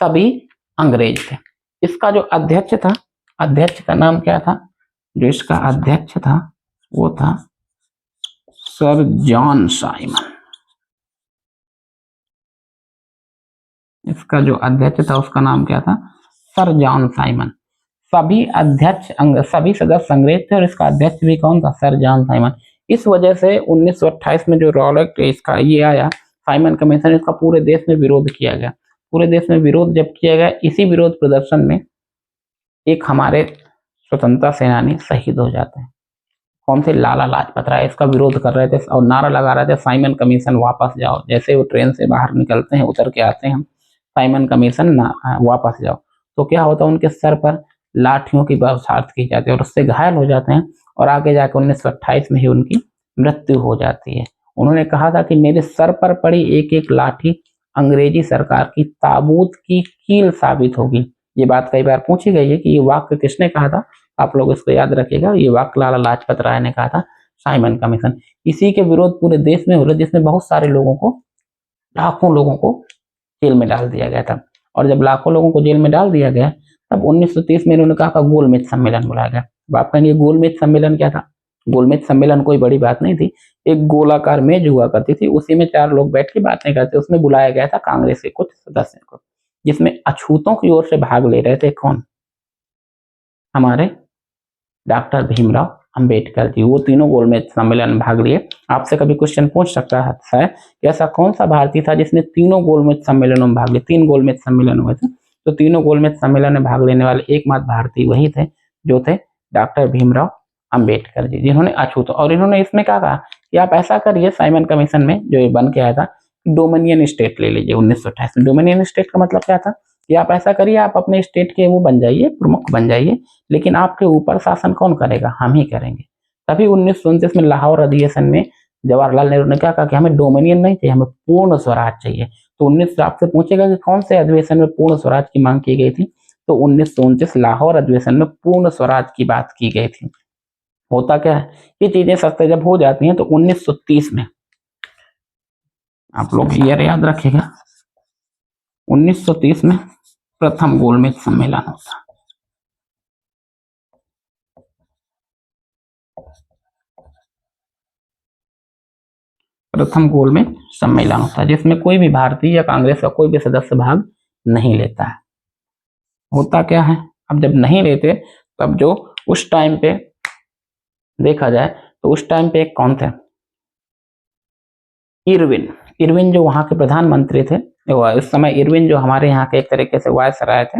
सभी अंग्रेज थे। इसका जो अध्यक्ष था, अध्यक्ष का नाम क्या था? जो इसका अध्यक्ष था वो था सर जॉन साइमन। इसका जो अध्यक्ष था उसका नाम क्या था? Sir John Simon. सभी अध्यक्ष सभी सदस्य अंग्रेज थे और इसका अध्यक्ष भी कौन था? Sir John Simon. इस वजह से 1928 में जो रॉलेट इसका ये आया साइमन कमीशन, इसका पूरे देश में विरोध किया गया। पूरे देश में विरोध जब किया गया, इसी विरोध प्रदर्शन में एक हमारे स्वतंत्रता सेनानी शहीद हो जाते हैं। कौन थे? लाला लाजपत राय। इसका विरोध कर रहे थे और नारा लगा रहे थे, साइमन कमीशन वापस जाओ। जैसे वो ट्रेन से बाहर निकलते हैं, उतर के आते हैं, साइमन कमीशन वापस जाओ, तो क्या होता है? उनके सर पर लाठियों की बौछार की जाती है और उससे घायल हो जाते हैं और आगे जाकर 1928 में ही उनकी मृत्यु हो जाती है। उन्होंने कहा था कि मेरे सर पर पड़ी एक एक लाठी अंग्रेजी सरकार की ताबूत की कील साबित होगी। ये बात कई बार पूछी गई है कि ये वाक्य किसने कहा था? आप लोग इसको याद रखिएगा, ये वाक्य लाला लाजपत राय ने कहा था, साइमन कमीशन। इसी के विरोध पूरे देश में हो रहा, जिसमें बहुत सारे लोगों को, लाखों लोगों को जेल में डाल दिया गया था। और जब लाखों लोगों को जेल में डाल दिया गया, तब 1930 में इन्होंने कहा गोलमेज सम्मेलन बुलाया गया। बात कहेंगे गोलमेज सम्मेलन क्या था? गोलमेज सम्मेलन कोई बड़ी बात नहीं थी, एक गोलाकार मेज हुआ करती थी, उसी में 4 लोग बैठ के बातें करते, उसमें बुलाया गया था कांग्रेस के कुछ सदस्यों को, जिसमें अछूतों की ओर से भाग ले रहे थे कौन? हमारे डॉक्टर भीमराव अंबेडकर जी। वो तीनों गोलमेज सम्मेलन में भाग लिए। आपसे कभी क्वेश्चन पूछ सकता है कि ऐसा कौन सा भारतीय था जिसने तीनों गोलमेज सम्मेलनों में भाग लिया? 3 गोलमेज सम्मेलन हुए थे, तो तीनों गोलमेज सम्मेलन में भाग लेने वाले एकमात्र भारतीय वही थे जो थे डॉक्टर भीमराव अंबेडकर जी, जिन्होंने अछूत। और इन्होंने इसमें क्या कहा कि आप ऐसा करिए, साइमन कमीशन में जो ये बन के आया था, डोमिनियन स्टेट ले लीजिए। 1928 में डोमिनियन स्टेट का मतलब क्या था कि आप ऐसा करिए, आप अपने स्टेट के वो बन जाइए, प्रमुख बन जाइए, लेकिन आपके ऊपर शासन कौन करेगा? हम ही करेंगे। तभी 1929 में लाहौर अधिवेशन में जवाहरलाल नेहरू ने क्या कहा कि हमें डोमिनियन नहीं चाहिए, हमें पूर्ण स्वराज चाहिए। तो 19 आपसे पूछेगा कि कौन से अधिवेशन में पूर्ण स्वराज की मांग की गई थी, तो 1929 लाहौर अधिवेशन में पूर्ण स्वराज की बात की गई थी। होता क्या है, ये चीजें सस्ते जब हो जाती हैं, तो 1930 में आप लोग ईयर याद रखिएगा, 1930 में प्रथम गोलमेज सम्मेलन होता। प्रथम गोलमेज सम्मेलन होता है, जिसमें कोई भी भारतीय या कांग्रेस का कोई भी सदस्य भाग नहीं लेता है। होता क्या है, अब जब नहीं लेते, तब जो उस टाइम पे देखा जाए, तो उस टाइम पे एक कौन थे? इरविन। इरविन जो वहां के प्रधानमंत्री थे, उस समय इरविन जो हमारे यहाँ के एक तरीके से वायसराय थे,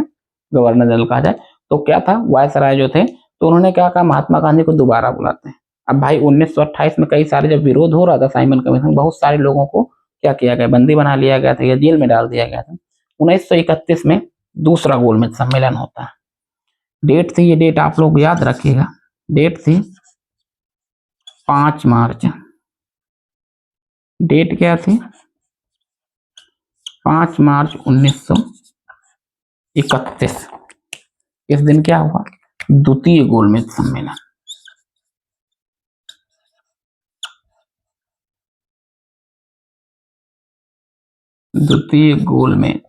गवर्नर जनरल कहा जाए तो क्या था, वायसराय जो थे, तो उन्होंने क्या कहा, महात्मा गांधी को दोबारा बुलाते हैं। अब भाई 1928 में कई सारे जब विरोध हो रहा था साइमन कमीशन, बहुत सारे लोगों को क्या किया गया, बंदी बना लिया गया था या जेल में डाल दिया गया था। 1931 में दूसरा गोलमेज सम्मेलन होता है। डेट थी, ये डेट आप लोग याद रखिएगा, डेट थी 5 मार्च डेट क्या थी? 5 मार्च 1931। इस दिन क्या हुआ? द्वितीय गोलमेज सम्मेलन। द्वितीय गोलमेज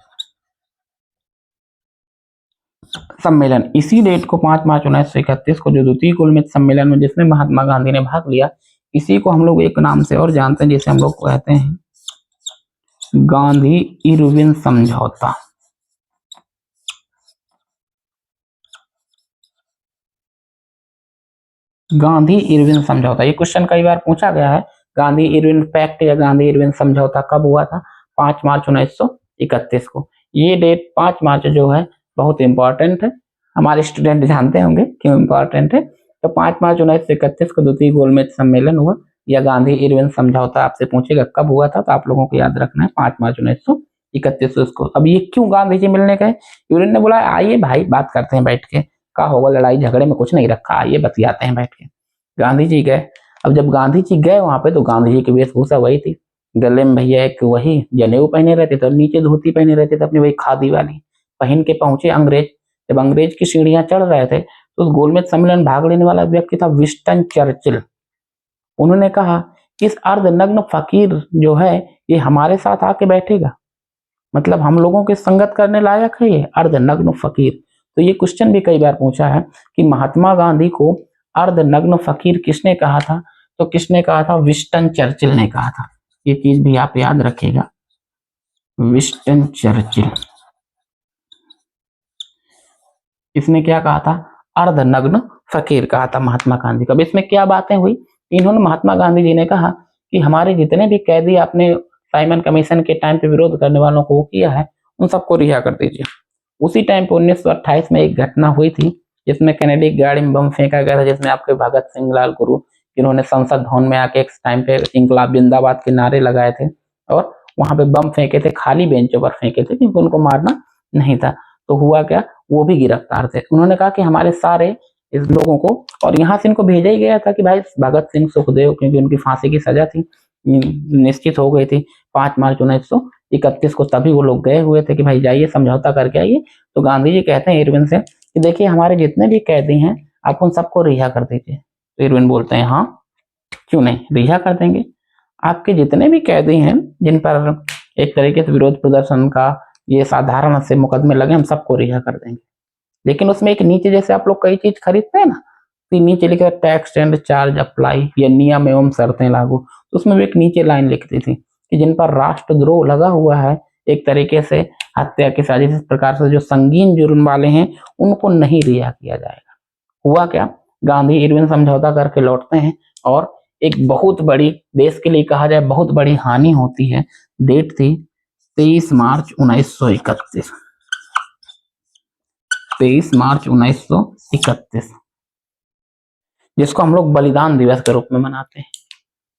सम्मेलन। इसी डेट को 5 मार्च 1931 को जो द्वितीय गोलमेज सम्मेलन में जिसमें महात्मा गांधी ने भाग लिया, इसी को हम लोग एक नाम से और जानते हैं, जिसे हम लोग कहते हैं गांधी इरविन समझौता। गांधी इरविन समझौता, ये क्वेश्चन कई बार पूछा गया है। गांधी इरविन पैक्ट या गांधी इरविन समझौता कब हुआ था? 5 मार्च 1931 को। ये डेट 5 मार्च जो है बहुत इंपॉर्टेंट है, हमारे स्टूडेंट जानते होंगे क्यों इंपॉर्टेंट है। तो 5 मार्च 1931 को द्वितीय गोलमेज सम्मेलन हुआ, या गांधी इरविन समझौता आपसे पूछेगा कब हुआ था, तो आप लोगों को याद रखना है 5 मार्च 1931 को। अब ये क्यों गांधी जी मिलने गए? यूरिन ने बोला आइए भाई बात करते हैं बैठ के, का होगा, लड़ाई झगड़े में कुछ नहीं रखा, आइए बतियाते हैं बैठ के। गांधी जी गए। अब जब गांधी जी गए वहां पे, तो गांधी जी की वेशभूषा वही थी, गले में भैया एक वही जनेऊ पहने रहते थे और नीचे धोती पहने रहते थे अपनी वही खादी वाली, पहन के पहुंचे अंग्रेज। जब अंग्रेज की सीढ़ियां चढ़ रहे थे तो उस गोलमेज सम्मेलन भाग लेने वाला व्यक्ति था विंस्टन चर्चिल। उन्होंने कहा इस अर्धनग्न फकीर जो है ये हमारे साथ आके बैठेगा, मतलब हम लोगों के संगत करने लायक है ये अर्धनग्न फकीर। तो ये क्वेश्चन भी कई बार पूछा है कि महात्मा गांधी को अर्धनग्न फकीर किसने कहा था? तो किसने कहा था? विंस्टन चर्चिल ने कहा था। ये चीज भी आप याद रखिएगा, विंस्टन चर्चिल। इसने क्या कहा था? अर्धनग्न फकीर कहा था महात्मा गांधी का। इसमें क्या बातें हुई? इन्होंने, महात्मा गांधी जी ने कहा कि हमारे जितने भी कैदी आपने साइमन कमीशन के टाइम पे विरोध करने वालों को किया है, उन सबको रिहा कर दीजिए। उसी टाइम पे 1928 में एक घटना हुई थी जिसमें कैनेडी की गाड़ी में बम फेंका गया था, जिसमें आपके भगत सिंह लाल गुरु, जिन्होंने संसद भवन में आके एक टाइम पे इंकलाब जिंदाबाद के नारे लगाए थे और वहां पे बम फेंके थे, खाली बेंचों पर फेंके थे क्योंकि उनको मारना नहीं था। तो हुआ क्या, वो भी गिरफ्तार थे। उन्होंने कहा कि हमारे सारे इस लोगों को, और यहाँ से इनको भेजा ही गया था कि भाई भगत सिंह सुखदेव, क्योंकि उनकी फांसी की सजा थी, निश्चित हो गई थी 5 मार्च 1931 को, तभी वो लोग गए हुए थे कि भाई जाइए समझौता करके आइए। तो गांधी जी कहते हैं इरविन से कि देखिए हमारे जितने भी कैदी हैं आप उन सबको रिहा कर दीजिए। तो इरविन बोलते हैं हाँ क्यों नहीं, रिहा कर देंगे। आपके जितने भी कैदी हैं जिन पर एक तरीके से विरोध प्रदर्शन का ये साधारण से मुकदमे लगे, हम सबको रिहा कर देंगे। लेकिन उसमें एक नीचे, जैसे आप लोग कई चीज खरीदते हैं ना, तो नीचे लिखा टैक्स एंड चार्ज अप्लाई या नियम एवं शर्तें लागू, तो उसमें भी एक नीचे लाइन लिखती थी कि जिन पर राष्ट्रद्रोह लगा हुआ है, एक तरीके से हत्या की साजिश, इस प्रकार से जो संगीन जुर्म वाले हैं उनको नहीं रिहा किया जाएगा। हुआ क्या, गांधी इरविन समझौता करके लौटते हैं और एक बहुत बड़ी, देश के लिए कहा जाए बहुत बड़ी हानि होती है। डेट थी 23 मार्च 1931। 23 मार्च 1931, जिसको हम लोग बलिदान दिवस के रूप में मनाते हैं,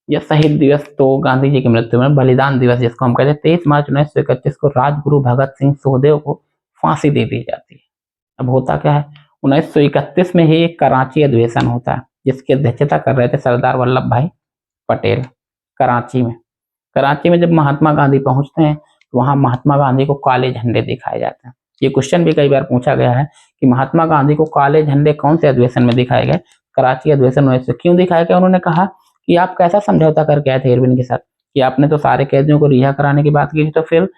या शहीद दिवस तो गांधी जी की मृत्यु में, बलिदान दिवस जिसको हम कहते हैं। 23 मार्च 1931 को राजगुरु भगत सिंह सुखदेव को फांसी दे दी जाती है। अब होता क्या है, 1931 में ही एक कराची अधिवेशन होता है जिसकी अध्यक्षता कर रहे थे सरदार वल्लभ भाई पटेल। कराची में, कराची में जब महात्मा गांधी पहुंचते हैं तो वहां महात्मा गांधी को काले झंडे दिखाए जाते हैं। ये क्वेश्चन भी कई बार पूछा गया है कि महात्मा गांधी को काले झंडे कौन से अधिवेशन में दिखाए गए? कराची अधिवेशन में। क्यों दिखाया गया? उन्होंने कहा कि आप कैसा समझौता करके आए थे इरविन के साथ कि आपने तो सारे कैदियों को रिहा कराने की बात की थी, तो फिर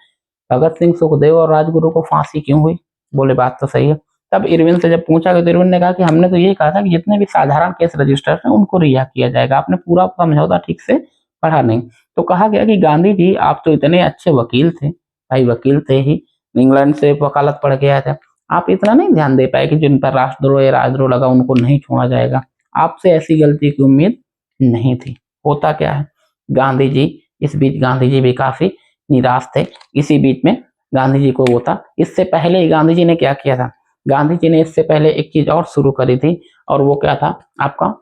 भगत सिंह सुखदेव और राजगुरु को फांसी क्यों हुई? बोले बात तो सही है। तब इरविन से जब पूछा गया तो इरविन ने कहा कि हमने तो ये कहा था कि जितने भी साधारण केस रजिस्टर हैं उनको रिहा किया जाएगा, आपने पूरा समझौता ठीक से पढ़ा नहीं। तो कहा गया कि गांधी जी आप तो इतने अच्छे वकील थे, भाई वकील थे ही, इंग्लैंड से वकालत पढ़ के आए थे, आप इतना नहीं ध्यान दे पाए कि जिन पर राष्ट्रद्रोह या राजद्रोह लगा उनको नहीं छोड़ा जाएगा, आपसे ऐसी गलती की उम्मीद नहीं थी। होता क्या है, गांधी जी, इस बीच गांधी जी भी काफी निराश थे। इसी बीच में गांधी जी को वो था, इससे पहले ही गांधी जी ने क्या किया था, गांधी जी ने इससे पहले एक चीज और शुरू करी थी, और वो क्या था आपका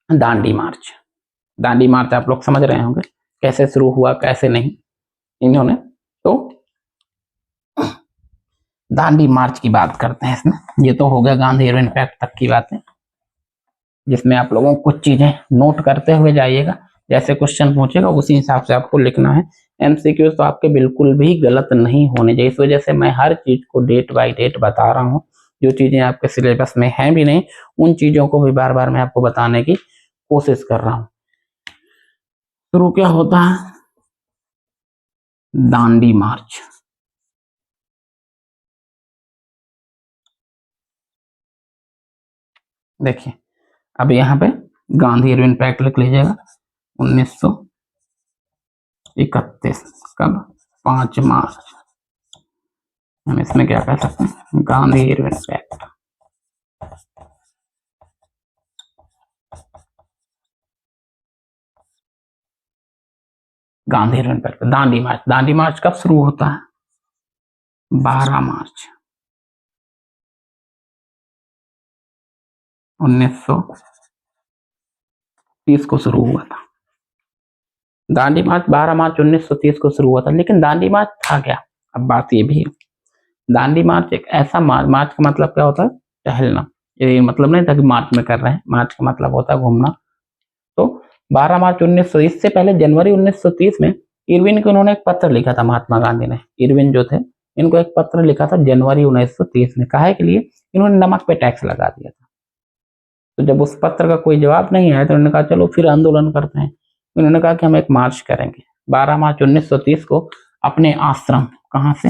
दांडी मार्च। दांडी मार्च आप लोग समझ रहे होंगे कैसे शुरू हुआ कैसे नहीं इन्होंने। तो दांडी मार्च की बात करते हैं इसमें। ये तो हो गया गांधी इरविन पैक्ट तक की बातें, जिसमें आप लोगों को कुछ चीजें नोट करते हुए जाइएगा। जैसे क्वेश्चन पूछेगा उसी हिसाब से आपको लिखना है। एमसीक्यूज तो आपके बिल्कुल भी गलत नहीं होने चाहिए। इस वजह से मैं हर चीज को डेट बाय डेट बता रहा हूँ। जो चीजें आपके सिलेबस में हैं भी नहीं, उन चीजों को भी बार बार मैं आपको बताने की कोशिश कर रहा हूँ। शुरू क्या होता है? दांडी मार्च। देखिए अब यहाँ पे गांधी इरविन पैक्ट लिख लीजिएगा 1931। कब? 5 मार्च। हम इसमें क्या कह सकते हैं? Gandhi Irwin pact. Gandhi Irwin pact. Dandi march. Dandi march कब शुरू होता है? 12 मार्च 1930 को शुरू हुआ था। दांडी मार्च 12 मार्च 1930 को शुरू हुआ था। लेकिन दांडी मार्च था क्या? अब बात ये भी है, दांडी मार्च एक ऐसा मार्च का मतलब क्या होता है? टहलना। ये मतलब नहीं था कि मार्च में कर रहे हैं, मार्च का मतलब होता है घूमना। तो 12 मार्च 1900, इससे पहले जनवरी 1930 में इरविन को उन्होंने एक पत्र लिखा था। महात्मा गांधी ने, इरविन जो थे, इनको एक पत्र लिखा था जनवरी 1930 में। काहे के लिए? इन्होंने नमक पे टैक्स लगा दिया था। तो जब उस पत्र का कोई जवाब नहीं आया तो उन्होंने कहा चलो फिर आंदोलन करते हैं। उन्होंने कहा कि हम एक मार्च करेंगे 12 मार्च 1930 को अपने आश्रम, कहाँ से?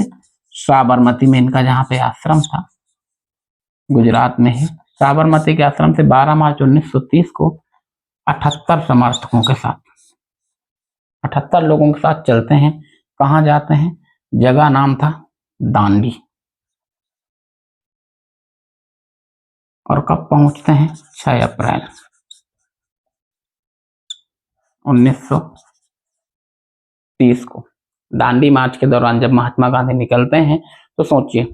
साबरमती में इनका जहाँ पे आश्रम था, गुजरात में है। साबरमती के आश्रम से 12 मार्च 1930 को 78 समर्थकों के साथ, 78 लोगों के साथ चलते हैं। कहाँ जाते हैं? जगह नाम था दांडी। और कब पहुंचते हैं? 6 अप्रैल 1930 को। दांडी मार्च के दौरान जब महात्मा गांधी निकलते हैं तो सोचिए,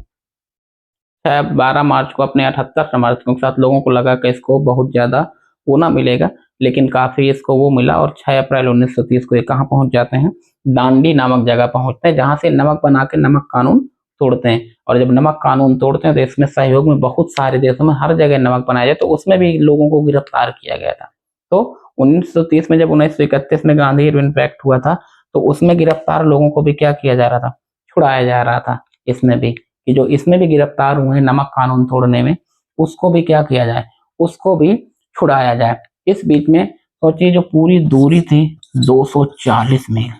12 मार्च को अपने 78 समर्थकों के साथ लोगों को लगा कि इसको बहुत ज्यादा वो ना मिलेगा, लेकिन काफी इसको वो मिला। और 6 अप्रैल 1930 को ये कहाँ पहुंच जाते हैं? दांडी नामक जगह पहुंचते हैं, जहां से नमक बना के नमक कानून तोड़ते हैं। और जब नमक कानून तोड़ते हैं तो इसमें सहयोग में बहुत सारे देशों में हर जगह नमक बनाया जाए, तो उसमें भी लोगों को गिरफ्तार किया गया था। तो 1930 में जब 1931 में गांधी इरविन पैक्ट हुआ था तो उसमें गिरफ्तार लोगों को भी क्या किया जा रहा था? छुड़ाया जा रहा था। इसमें भी कि जो इसमें भी गिरफ्तार हुए हैं नमक कानून तोड़ने में, उसको भी क्या किया जाए? उसको भी छुड़ाया जाए। इस बीच में सोचिए जो पूरी दूरी थी 240 मील,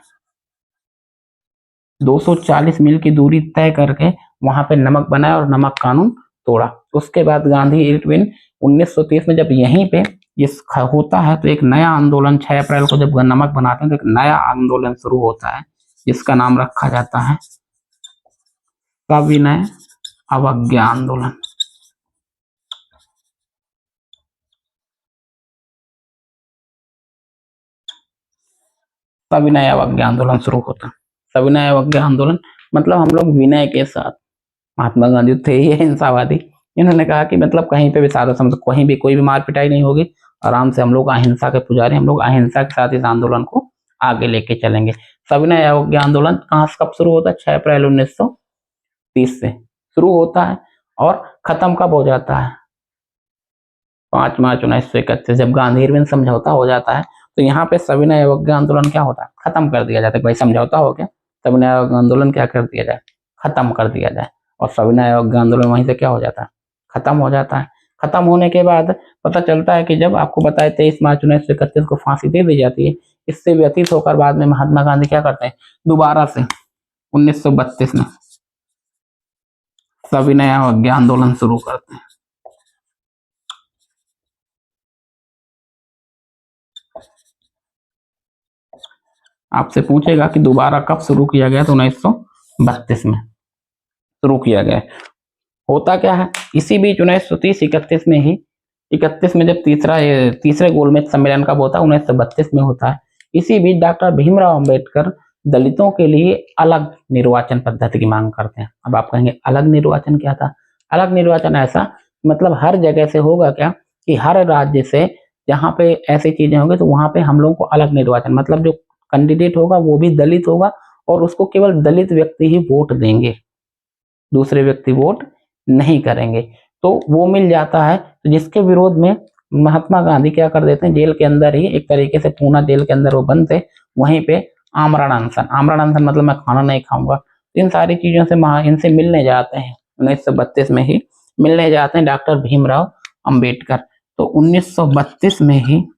240 मील की दूरी तय करके वहां पे नमक बनाया और नमक कानून तोड़ा। उसके बाद गांधी इरविन 1930 में जब यहीं पे ये होता है तो एक नया आंदोलन 6 अप्रैल को जब नमक बनाते हैं तो एक नया आंदोलन शुरू होता है, जिसका नाम रखा जाता है सविनय अवज्ञा आंदोलन। सविनय अवज्ञा आंदोलन शुरू होता है। सविनय अवज्ञा आंदोलन मतलब हम लोग विनय के साथ, महात्मा गांधी थे ये हिंसावादी, इन्होंने कहा कि मतलब कहीं पे भी सादा समझ, कहीं भी कोई भी मार पिटाई नहीं होगी, आराम से हम लोग अहिंसा के पुजारी, हम लोग अहिंसा के साथ इस आंदोलन को आगे लेके चलेंगे। सविनय अवज्ञा आंदोलन कहाँ से कब शुरू होता है? 6 अप्रैल 1930 से शुरू होता है और खत्म कब हो जाता है? 5 मार्च 1931 जब गांधी इरविन समझौता हो जाता है। तो यहाँ पे सविनय अवज्ञा आंदोलन क्या होता है? खत्म कर दिया जाता है। भाई समझौता हो गया, सविनय अवज्ञा आंदोलन क्या कर दिया जाए? खत्म कर दिया जाए। और सविनय अवज्ञा आंदोलन वहीं से क्या हो जाता है? खत्म हो जाता है। खत्म होने के बाद पता चलता है कि जब आपको बताया 23 मार्च 1931 को फांसी दे दी जाती है, इससे व्यतीत होकर बाद में महात्मा गांधी क्या करते हैं? दोबारा से 1932 में सविनय अवज्ञा आंदोलन शुरू करते हैं। आपसे पूछेगा कि दोबारा कब शुरू किया गया, तो 1932 में शुरू किया गया। होता क्या है? इसी बीच 1930-31 में ही, 31 में जब तीसरे गोलमेज सम्मेलन कब होता है? 1932 में होता है। इसी बीच डॉक्टर भीमराव अंबेडकर दलितों के लिए अलग निर्वाचन पद्धति की मांग करते हैं। अब आप कहेंगे अलग निर्वाचन क्या था? अलग निर्वाचन ऐसा मतलब हर जगह से होगा क्या कि हर राज्य से जहाँ पे ऐसी चीजें होंगी तो वहां पे हम लोगों को अलग निर्वाचन, मतलब जो कैंडिडेट होगा वो भी दलित होगा और उसको केवल दलित व्यक्ति ही वोट देंगे, दूसरे व्यक्ति वोट नहीं करेंगे। तो वो मिल जाता है, तो जिसके विरोध में महात्मा गांधी क्या कर देते हैं, जेल के अंदर ही एक तरीके से पूना जेल के अंदर वो बंद थे, वहीं पे आमरण अनशन, आमरण अनशन मतलब मैं खाना नहीं खाऊंगा, इन सारी चीजों से इनसे मिलने जाते हैं 1932 में ही मिलने जाते हैं डॉक्टर भीमराव अंबेडकर। तो 1932 में ही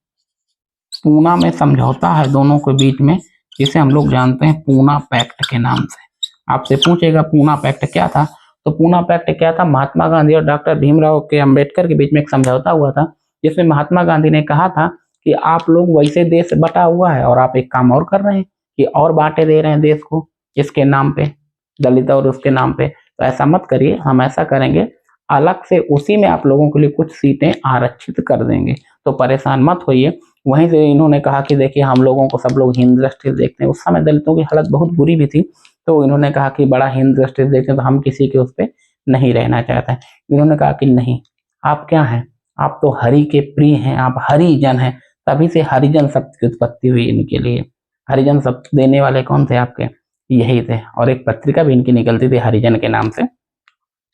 पूना में समझौता है दोनों के बीच में, जिसे हम लोग जानते हैं पूना पैक्ट के नाम से। आपसे पूछेगा पूना पैक्ट क्या था, तो पूना पैक्ट क्या था, महात्मा गांधी और डॉक्टर भीमराव के अंबेडकर के बीच में एक समझौता हुआ था, जिसमें महात्मा गांधी ने कहा था कि आप लोग वैसे देश बटा हुआ है और आप एक काम और कर रहे हैं कि और बांटे दे रहे हैं देश को, इसके नाम पे, दलित और उसके नाम पे, तो ऐसा मत करिए, हम ऐसा करेंगे अलग से उसी में आप लोगों के लिए कुछ सीटें आरक्षित कर देंगे, तो परेशान मत होइए। वहीं से इन्होंने कहा कि देखिए हम लोगों को सब लोग हीन दृष्टि से देखते हैं, उस समय दलितों की हालत बहुत बुरी भी थी, तो इन्होंने कहा कि बड़ा हीन दृष्टि से देखते हैं, तो हम किसी के उस पर नहीं रहना चाहते हैं। इन्होंने कहा कि नहीं, आप क्या हैं, आप तो हरि के प्रिय हैं, आप हरिजन हैं, तभी से हरिजन शब्द की उत्पत्ति हुई इनके लिए। हरिजन शब्द देने वाले कौन थे आपके, यही थे, और एक पत्रिका भी इनकी निकलती थी हरिजन के नाम से,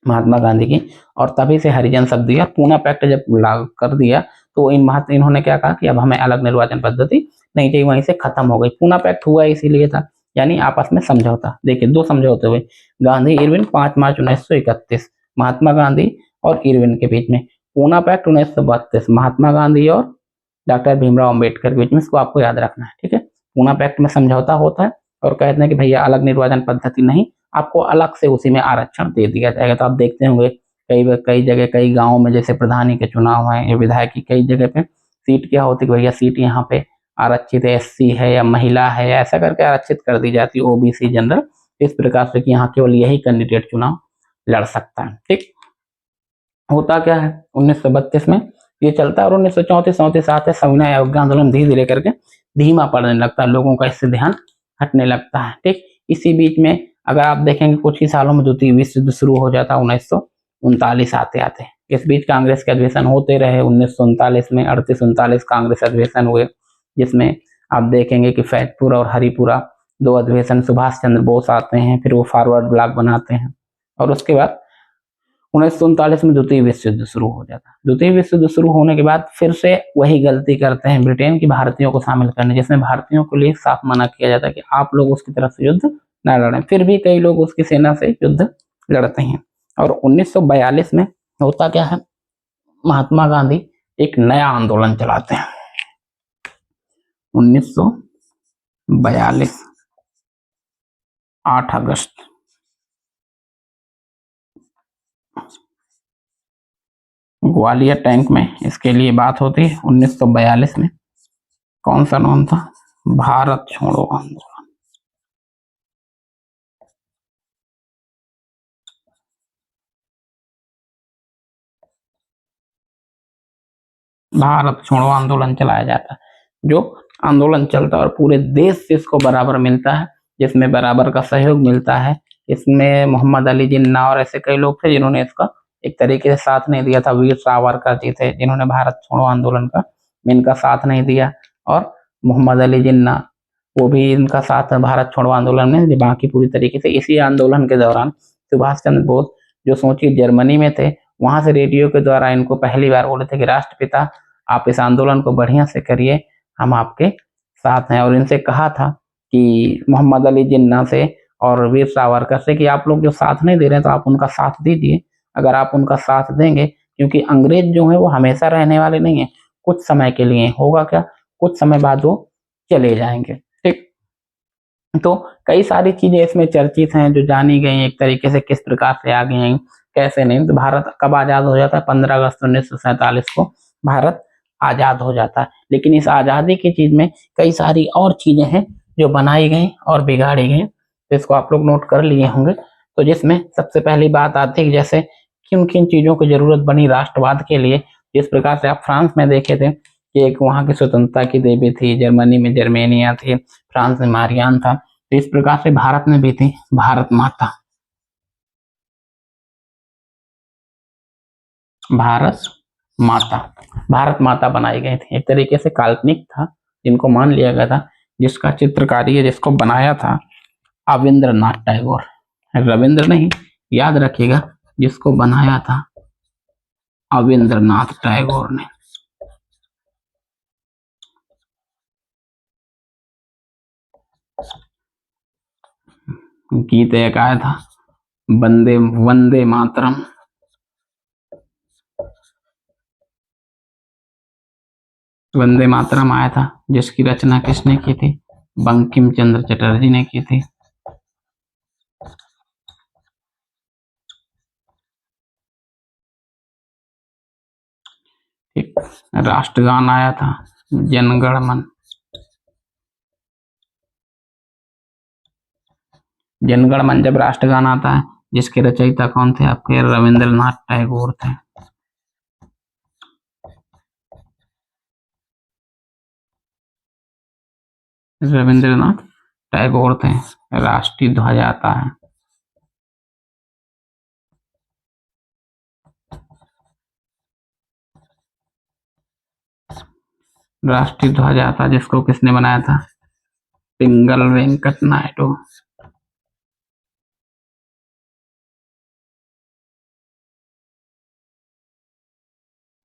महात्मा गांधी की, और तभी से हरिजन शब्द दिया। पूना पैक्ट जब लागू कर दिया तो इन्होंने क्या कहा कि अब हमें अलग निर्वाचन पद्धति नहीं चाहिए, वहीं से खत्म हो गई। पूना पैक्ट हुआ इसीलिए था, यानी आपस में समझौता। देखिए दो समझौते हुए, गांधी इरविन 5 मार्च 1931, महात्मा गांधी और इरविन के बीच में। पूना पैक्ट 1932, महात्मा गांधी और डॉक्टर भीमराव अंबेडकर के बीच में। इसको आपको याद रखना है, ठीक है। पूना पैक्ट में समझौता होता है और कहते हैं कि भैया अलग निर्वाचन पद्धति नहीं, आपको अलग से उसी में आरक्षण दे दिया जाएगा। तो आप देखते होंगे कई जगह कई गांवों में जैसे प्रधानी के चुनाव है या विधायक की, कई जगह पे सीट क्या होती है, भैया सीट यहाँ पे आरक्षित है, एससी है या महिला है, ऐसा करके आरक्षित कर दी जाती है, ओबीसी जनरल, इस प्रकार से कि यहाँ केवल यही कैंडिडेट चुनाव लड़ सकता है। ठीक, होता क्या है 1932 में ये चलता है, और 1934 आते सविनय अवज्ञा आंदोलन धीरे धीरे करके धीमा पड़ने लगता है, लोगों का इससे ध्यान हटने लगता है। ठीक, इसी बीच में अगर आप देखेंगे कुछ ही सालों में द्वितीय विश्व युद्ध शुरू हो जाता है 1939 आते आते। इस बीच कांग्रेस के अधिवेशन होते रहे, 1939 में 38-39 कांग्रेस अधिवेशन हुए, जिसमें आप देखेंगे कि फैजपुर और हरिपुरा दो अधिवेशन, सुभाष चंद्र बोस आते हैं, फिर वो फॉरवर्ड ब्लॉक बनाते हैं, और उसके बाद 1939 में द्वितीय विश्व युद्ध शुरू हो जाता है। द्वितीय विश्व युद्ध शुरू होने के बाद फिर से वही गलती करते हैं ब्रिटेन की, भारतीयों को शामिल करने, जिसमें भारतीयों को लिए साफ मना किया जाता है कि आप लोग उसकी तरफ से युद्ध न लड़ें। फिर भी कई लोग उसकी सेना से युद्ध लड़ते हैं, और 1942 में होता क्या है, महात्मा गांधी एक नया आंदोलन चलाते हैं। 1942 8 अगस्त, ग्वालियर टैंक में इसके लिए बात होती है। 1942 में कौन सा नाम था, भारत छोड़ो आंदोलन। भारत छोड़ो आंदोलन चलाया जाता है, जो आंदोलन चलता है और पूरे देश से इसको बराबर मिलता है, जिसमें बराबर का सहयोग मिलता है। इसमें मोहम्मद अली जिन्ना और ऐसे कई लोग थे जिन्होंने इसका एक तरीके से साथ नहीं दिया था। वीर सावरकर जी थे जिन्होंने भारत छोड़ो आंदोलन का इनका साथ नहीं दिया, और मोहम्मद अली जिन्ना वो भी इनका साथ भारत छोड़ो आंदोलन में। बाकी पूरी तरीके से इसी आंदोलन के दौरान सुभाष चंद्र बोस, जो सोचिए जर्मनी में थे, वहां से रेडियो के द्वारा इनको पहली बार बोले थे कि राष्ट्रपिता आप इस आंदोलन को बढ़िया से करिए, हम आपके साथ हैं। और इनसे कहा था कि मोहम्मद अली जिन्ना से और वीर सावरकर से कि आप लोग जो साथ नहीं दे रहे हैं तो आप उनका साथ दीजिए। अगर आप उनका साथ देंगे, क्योंकि अंग्रेज जो है वो हमेशा रहने वाले नहीं है, कुछ समय के लिए होगा, क्या कुछ समय बाद वो चले जाएंगे। ठीक, तो कई सारी चीजें इसमें चर्चित हैं जो जानी गई एक तरीके से, किस प्रकार से आगे आई कैसे नहीं। तो भारत कब आजाद हो जाता है, 15 अगस्त 1947 को भारत आजाद हो जाता है। लेकिन इस आजादी की चीज में कई सारी और चीजें हैं जो बनाई गई और बिगाड़ी गई, तो इसको आप लोग नोट कर लिए होंगे। तो जिसमें सबसे पहली बात आती है जैसे किन किन चीजों की जरूरत बनी राष्ट्रवाद के लिए। जिस प्रकार से आप फ्रांस में देखे थे कि एक वहां की स्वतंत्रता की देवी थी, जर्मनी में जर्मेनिया थी, फ्रांस में मारियान था, तो इस प्रकार से भारत में भी थी भारत माता। भारत माता, भारत माता बनाई गई थी, एक तरीके से काल्पनिक था जिनको मान लिया गया था, जिसका चित्रकारी है, जिसको बनाया था अविंद्रनाथ टैगोर, रविंद्र नहीं, याद रखिएगा, जिसको बनाया था अविंद्रनाथ टैगोर ने। गीत एक आया था वंदे वंदे मातरम। वंदे मातरम आया था जिसकी रचना किसने की थी? बंकिम चंद्र चटर्जी ने की थी। ठीक, राष्ट्रगान आया था जनगण मन। जनगण मन जब राष्ट्रगान आता है, जिसके रचयिता कौन थे आपके? रविंद्रनाथ टैगोर थे। रविंद्रनाथ टैगोर थे। राष्ट्रीय ध्वज आता है, राष्ट्रीय ध्वज आता जिसको किसने बनाया था? पिंगल वेंकट नायडू।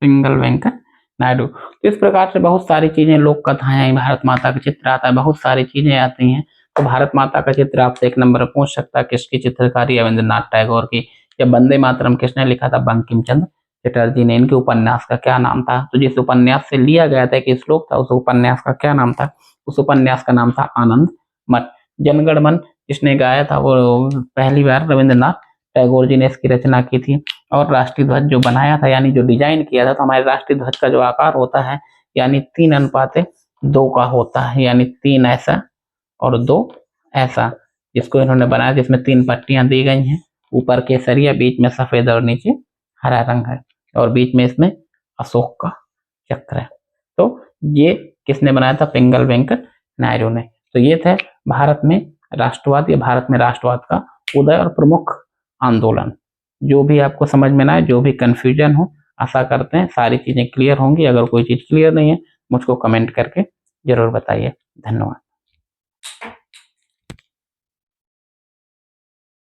पिंगल वेंकट नायडू। तो इस प्रकार से बहुत सारी चीजें, लोक कथाएं, भारत माता का चित्र आता है, बहुत सारी चीजें आती हैं। तो भारत माता का चित्र आपसे एक नंबर पर पूछ सकता है किसकी चित्रकारी? रविंद्रनाथ टैगोर की। या वंदे मातरम किसने लिखा था? बंकिम चंद्र चटर्जी ने। इनके उपन्यास का क्या नाम था? तो जिस उपन्यास से लिया गया था कि श्लोक था, उस उपन्यास का क्या नाम था? उस उपन्यास का नाम था आनंद मठ। जनगण मन जिसने गाया था वो पहली बार रविंद्रनाथ टैगोर जी ने इसकी रचना की थी। और राष्ट्रीय ध्वज जो बनाया था, यानी जो डिजाइन किया था, तो हमारे राष्ट्रीय ध्वज का जो आकार होता है, यानी 3:2 का होता है, यानी 3 ऐसा और 2 ऐसा, जिसको इन्होंने बनाया, जिसमें 3 पट्टियां दी गई हैं। ऊपर केसरिया, बीच में सफेद और नीचे हरा रंग है, और बीच में इसमें अशोक का चक्र है। तो ये किसने बनाया था? पिंगल वेंकट नायडू ने। तो ये थे भारत में राष्ट्रवाद या भारत में राष्ट्रवाद का उदय और प्रमुख आंदोलन। जो भी आपको समझ में ना आए, जो भी कंफ्यूजन हो, आशा करते हैं सारी चीजें क्लियर होंगी। अगर कोई चीज क्लियर नहीं है, मुझको कमेंट करके जरूर बताइए। धन्यवाद।